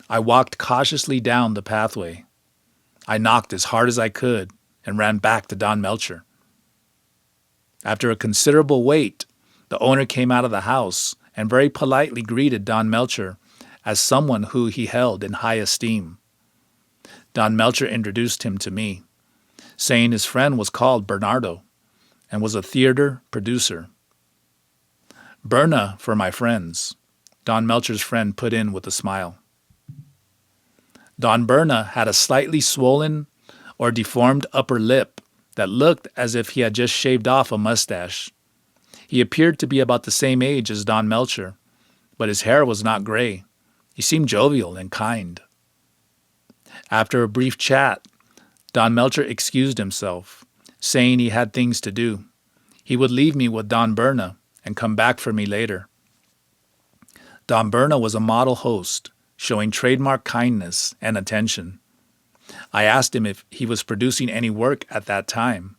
[SPEAKER 1] I walked cautiously down the pathway. I knocked as hard as I could and ran back to Don Melchor. After a considerable wait, the owner came out of the house and very politely greeted Don Melchor as someone who he held in high esteem. Don Melchor introduced him to me, saying his friend was called Bernardo and was a theater producer. Berna for my friends, Don Melchor's friend put in with a smile. Don Berna had a slightly swollen or deformed upper lip that looked as if he had just shaved off a mustache. He appeared to be about the same age as Don Melchor, but his hair was not gray. He seemed jovial and kind. After a brief chat, Don Melchor excused himself, saying he had things to do. He would leave me with Don Berna and come back for me later. Don Berna was a model host, showing trademark kindness and attention. I asked him if he was producing any work at that time.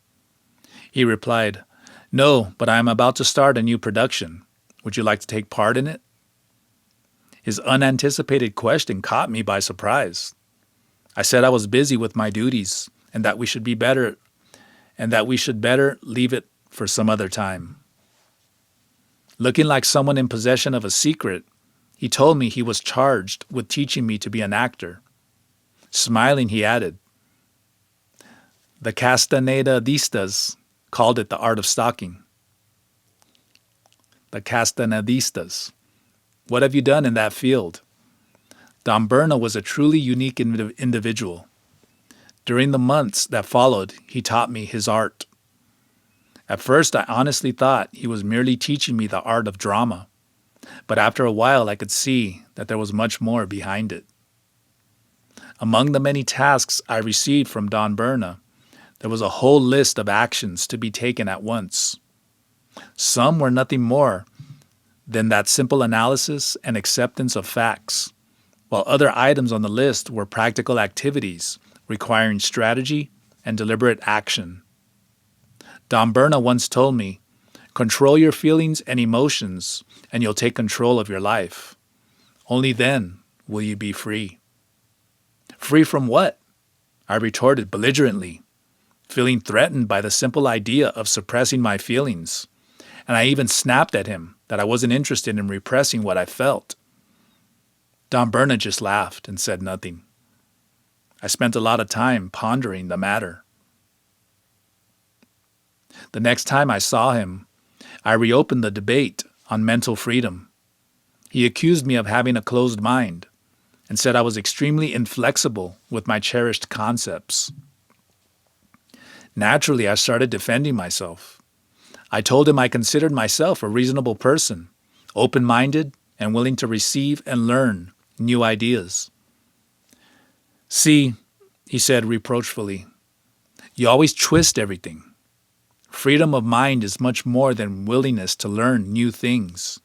[SPEAKER 1] He replied, "No, but I am about to start a new production. Would you like to take part in it?" His unanticipated question caught me by surprise. I said I was busy with my duties and that we should better leave it for some other time. Looking like someone in possession of a secret, he told me he was charged with teaching me to be an actor. Smiling, he added, "The Castanedistas called it the art of stalking." The Castanedistas. What have you done in that field? Don Berna was a truly unique individual. During the months that followed, he taught me his art. At first, I honestly thought he was merely teaching me the art of drama, but after a while I could see that there was much more behind it. Among the many tasks I received from Don Berna, there was a whole list of actions to be taken at once. Some were nothing more than that simple analysis and acceptance of facts, while other items on the list were practical activities requiring strategy and deliberate action. Don Berna once told me, "Control your feelings and emotions, and you'll take control of your life. Only then will you be free." Free from what? I retorted belligerently, feeling threatened by the simple idea of suppressing my feelings, and I even snapped at him that I wasn't interested in repressing what I felt. Don Berna just laughed and said nothing. I spent a lot of time pondering the matter. The next time I saw him, I reopened the debate on mental freedom. He accused me of having a closed mind and said I was extremely inflexible with my cherished concepts. Naturally, I started defending myself. I told him I considered myself a reasonable person, open-minded and willing to receive and learn new ideas. "See," he said reproachfully, "you always twist everything. Freedom of mind is much more than willingness to learn new things.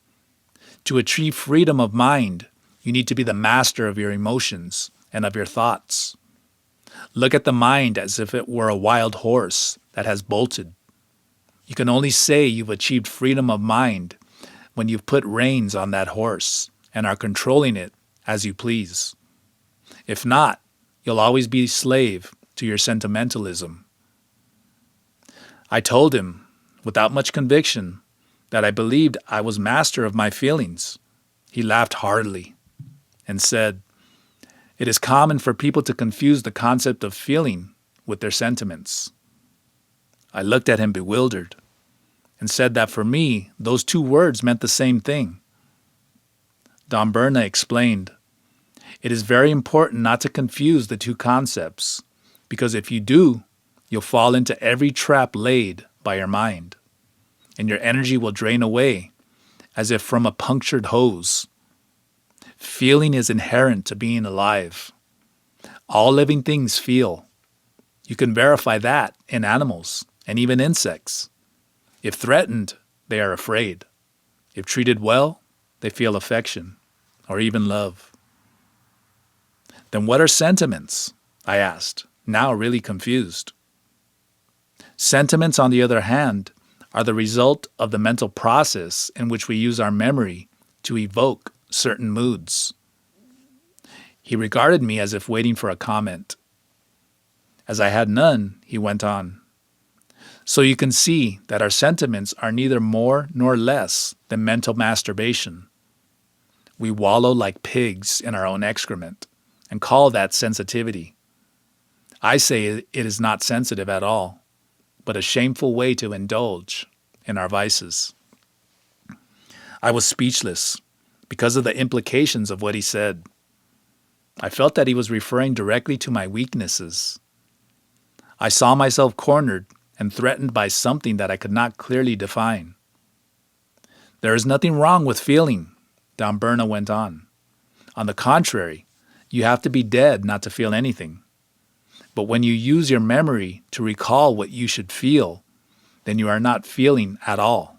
[SPEAKER 1] To achieve freedom of mind, you need to be the master of your emotions and of your thoughts. Look at the mind as if it were a wild horse that has bolted. You can only say you've achieved freedom of mind when you've put reins on that horse and are controlling it as you please. If not, you'll always be a slave to your sentimentalism." I told him, without much conviction, that I believed I was master of my feelings. He laughed heartily and said, "It is common for people to confuse the concept of feeling with their sentiments." I looked at him bewildered and said that for me, those two words meant the same thing. Don Berna explained, "It is very important not to confuse the two concepts, because if you do, you'll fall into every trap laid by your mind, and your energy will drain away as if from a punctured hose. Feeling is inherent to being alive. All living things feel. You can verify that in animals and even insects. If threatened, they are afraid. If treated well, they feel affection or even love." "Then what are sentiments?" I asked, now really confused. "Sentiments, on the other hand, are the result of the mental process in which we use our memory to evoke certain moods." He regarded me as if waiting for a comment. As I had none, he went on, "So you can see that our sentiments are neither more nor less than mental masturbation. We wallow like pigs in our own excrement and call that sensitivity. I say it is not sensitive at all, but a shameful way to indulge in our vices." I was speechless because of the implications of what he said. I felt that he was referring directly to my weaknesses. I saw myself cornered and threatened by something that I could not clearly define. "There is nothing wrong with feeling," Don Berna went on. "On the contrary, you have to be dead not to feel anything. But when you use your memory to recall what you should feel, then you are not feeling at all.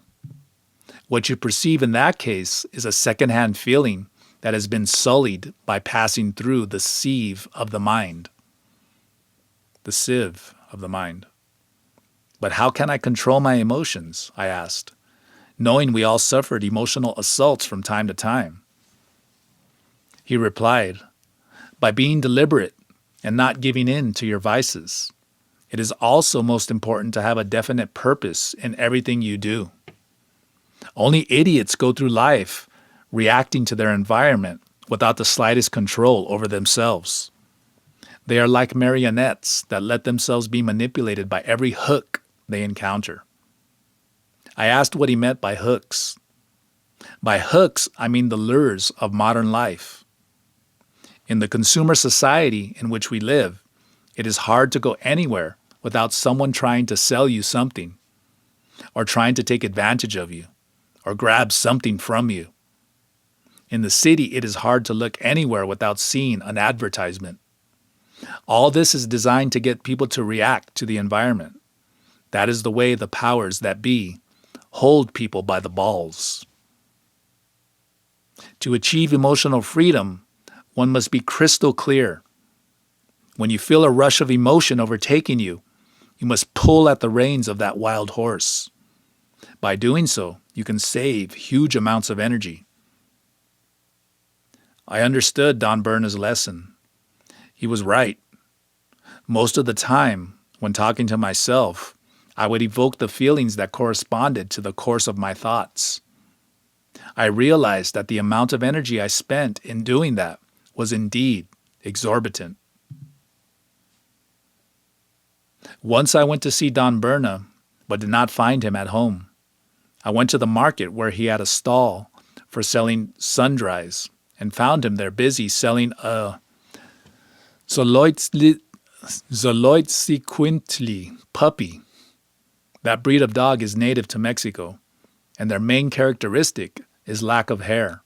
[SPEAKER 1] What you perceive in that case is a second-hand feeling that has been sullied by passing through the sieve of the mind." The sieve of the mind. "But how can I control my emotions?" I asked, knowing we all suffered emotional assaults from time to time. He replied, "By being deliberate and not giving in to your vices. It is also most important to have a definite purpose in everything you do. Only idiots go through life reacting to their environment without the slightest control over themselves. They are like marionettes that let themselves be manipulated by every hook they encounter." I asked what he meant by hooks. "By hooks, I mean the lures of modern life. In the consumer society in which we live, it is hard to go anywhere without someone trying to sell you something, or trying to take advantage of you, or grab something from you. In the city, it is hard to look anywhere without seeing an advertisement. All this is designed to get people to react to the environment. That is the way the powers that be hold people by the balls. To achieve emotional freedom, one must be crystal clear. When you feel a rush of emotion overtaking you, you must pull at the reins of that wild horse. By doing so, you can save huge amounts of energy." I understood Don Berna's lesson. He was right. Most of the time, when talking to myself, I would evoke the feelings that corresponded to the course of my thoughts. I realized that the amount of energy I spent in doing that was indeed exorbitant. Once I went to see Don Berna, but did not find him at home. I went to the market where he had a stall for selling sundries and found him there busy selling a Zoloitzli puppy. That breed of dog is native to Mexico, and their main characteristic is lack of hair.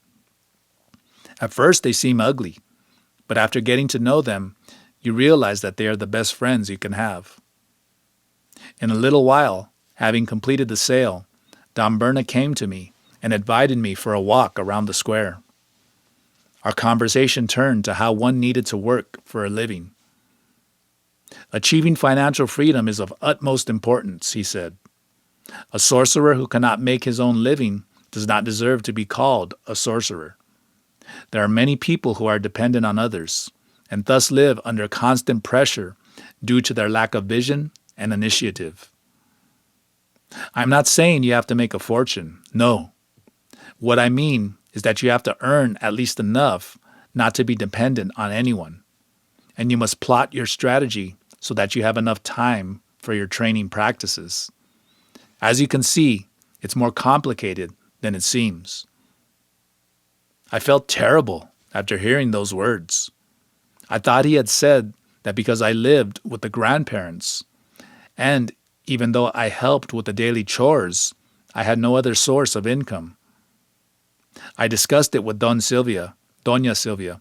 [SPEAKER 1] At first they seem ugly, but after getting to know them, you realize that they are the best friends you can have. In a little while, having completed the sale, Don Berna came to me and invited me for a walk around the square. Our conversation turned to how one needed to work for a living. "Achieving financial freedom is of utmost importance," he said. "A sorcerer who cannot make his own living does not deserve to be called a sorcerer. There are many people who are dependent on others, and thus live under constant pressure due to their lack of vision and initiative. I'm not saying you have to make a fortune. No. What I mean is that you have to earn at least enough not to be dependent on anyone. And you must plot your strategy so that you have enough time for your training practices. As you can see, It's more complicated than it seems. I felt terrible after hearing those words. I thought he had said that because I lived with the grandparents, and even though I helped with the daily chores, I had no other source of income. I discussed it with Doña Silvia,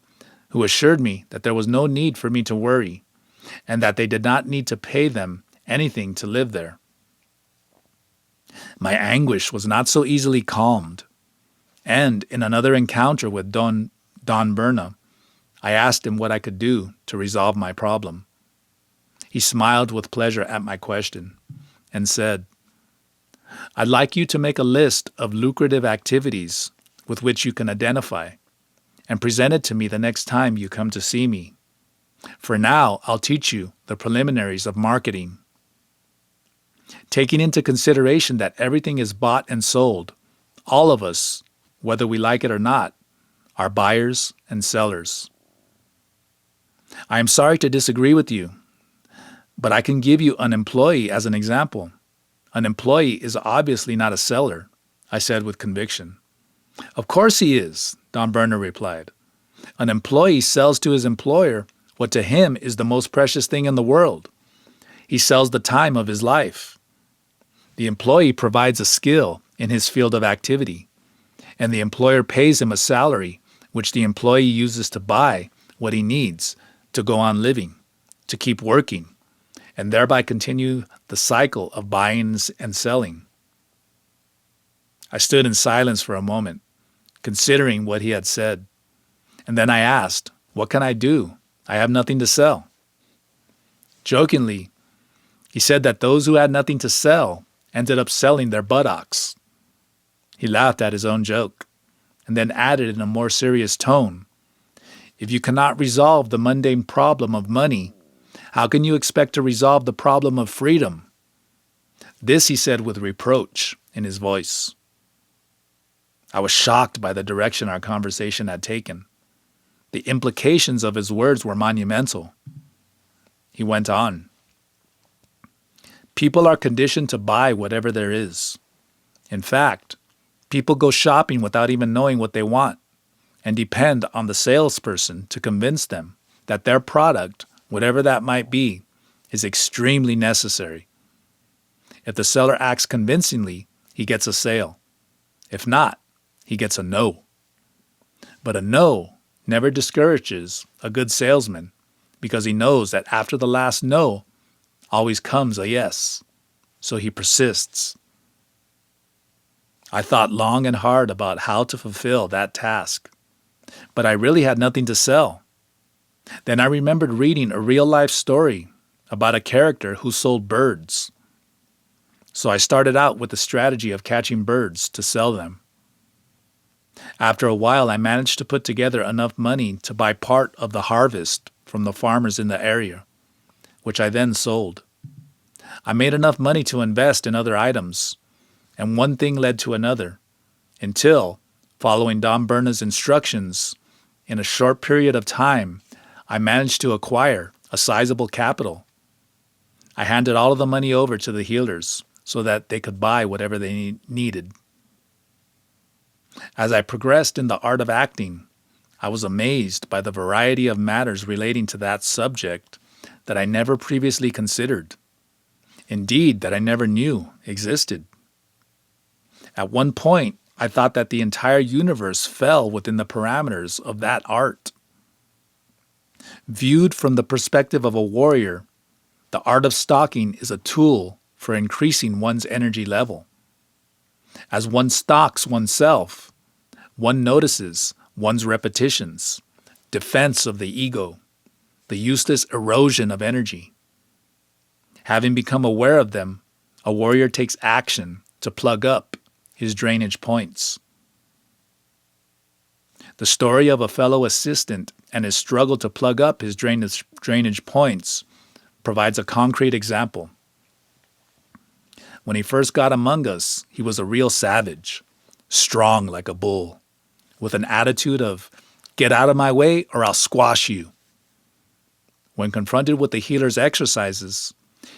[SPEAKER 1] who assured me that there was no need for me to worry, and that they did not need to pay them anything to live there. My anguish was not so easily calmed, and in another encounter with Don Berna, I asked him what I could do to resolve my problem. He smiled with pleasure at my question and said, "I'd like you to make a list of lucrative activities with which you can identify and present it to me the next time you come to see me. For now, I'll teach you the preliminaries of marketing. Taking into consideration that everything is bought and sold, all of us, whether we like it or not, are buyers and sellers. I am sorry to disagree with you, but I can give you an employee as an example. An employee is obviously not a seller," I said with conviction. "Of course he is," Don Berner replied. "An employee sells to his employer what to him is the most precious thing in the world. He sells the time of his life. The employee provides a skill in his field of activity, and the employer pays him a salary which the employee uses to buy what he needs to go on living, to keep working, and thereby continue the cycle of buying and selling." I stood in silence for a moment, considering what he had said, and then I asked, "What can I do? I have nothing to sell." Jokingly, he said that those who had nothing to sell ended up selling their buttocks. He laughed at his own joke, and then added in a more serious tone, "If you cannot resolve the mundane problem of money, how can you expect to resolve the problem of freedom?" This he said with reproach in his voice. I was shocked by the direction our conversation had taken. The implications of his words were monumental. He went on, "People are conditioned to buy whatever there is. In fact, people go shopping without even knowing what they want, and depend on the salesperson to convince them that their product, whatever that might be, is extremely necessary. If the seller acts convincingly, he gets a sale. If not, he gets a no. But a no never discourages a good salesman, because he knows that after the last no always comes a yes. So he persists." I thought long and hard about how to fulfill that task, but I really had nothing to sell. Then I remembered reading a real-life story about a character who sold birds. So I started out with the strategy of catching birds to sell them. After a while, I managed to put together enough money to buy part of the harvest from the farmers in the area, which I then sold. I made enough money to invest in other items, and one thing led to another, until, following Don Berna's instructions, in a short period of time, I managed to acquire a sizable capital. I handed all of the money over to the healers so that they could buy whatever they needed. As I progressed in the art of acting, I was amazed by the variety of matters relating to that subject that I never previously considered. Indeed, that I never knew existed. At one point, I thought that the entire universe fell within the parameters of that art. Viewed from the perspective of a warrior, the art of stalking is a tool for increasing one's energy level. As one stalks oneself, one notices one's repetitions, defense of the ego, the useless erosion of energy. Having become aware of them, a warrior takes action to plug up his drainage points. The story of a fellow assistant and his struggle to plug up his drainage points provides a concrete example. When he first got among us, he was a real savage, strong like a bull, with an attitude of, "Get out of my way or I'll squash you." When confronted with the healer's exercises,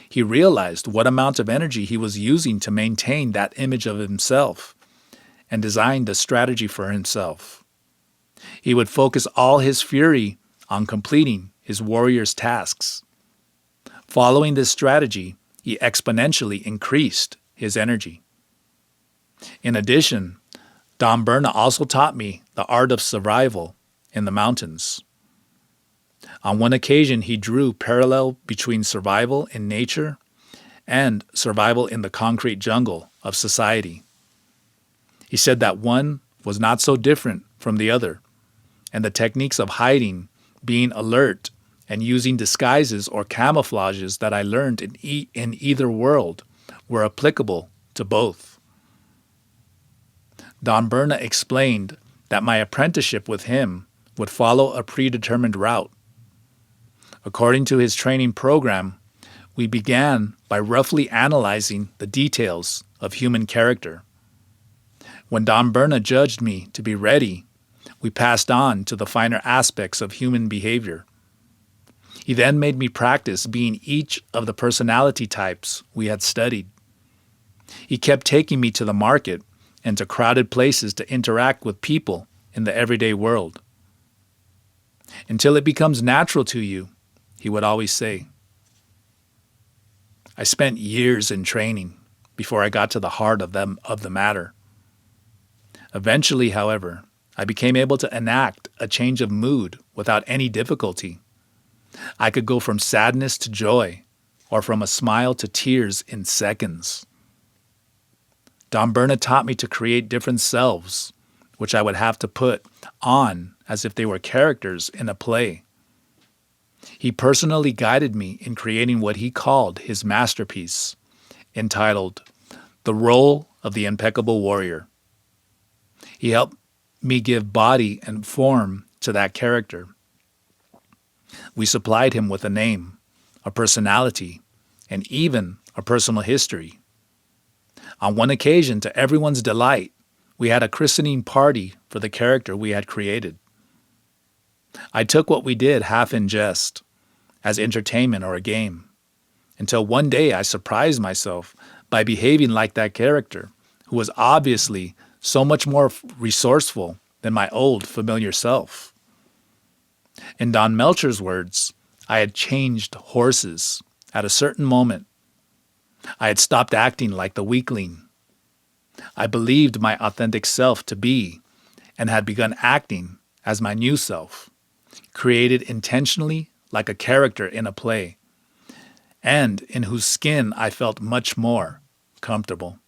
[SPEAKER 1] He realized what amount of energy he was using to maintain that image of himself and designed a strategy for himself. He would focus all his fury on completing his warrior's tasks. Following this strategy, he exponentially increased his energy. In addition, Don Berna also taught me the art of survival in the mountains. On one occasion, he drew parallel between survival in nature and survival in the concrete jungle of society. He said that one was not so different from the other, and the techniques of hiding, being alert, and using disguises or camouflages that I learned in either world were applicable to both. Don Berna explained that my apprenticeship with him would follow a predetermined route. According to his training program, we began by roughly analyzing the details of human character. When Don Berna judged me to be ready, we passed on to the finer aspects of human behavior. He then made me practice being each of the personality types we had studied. He kept taking me to the market and to crowded places to interact with people in the everyday world. Until it becomes natural to you, he would always say. I spent years in training before I got to the heart of the matter. Eventually, however, I became able to enact a change of mood without any difficulty. I could go from sadness to joy, or from a smile to tears in seconds. Don Berna taught me to create different selves, which I would have to put on as if they were characters in a play. He personally guided me in creating what he called his masterpiece, entitled The Role of the Impeccable Warrior. He helped me give body and form to that character. We supplied him with a name, a personality, and even a personal history. On one occasion, to everyone's delight, we had a christening party for the character we had created. I took what we did half in jest, as entertainment or a game, until one day I surprised myself by behaving like that character, who was obviously so much more resourceful than my old familiar self. In Don Melchor's words, I had changed horses at a certain moment. I had stopped acting like the weakling. I believed my authentic self to be, and had begun acting as my new self, created intentionally like a character in a play, and in whose skin I felt much more comfortable.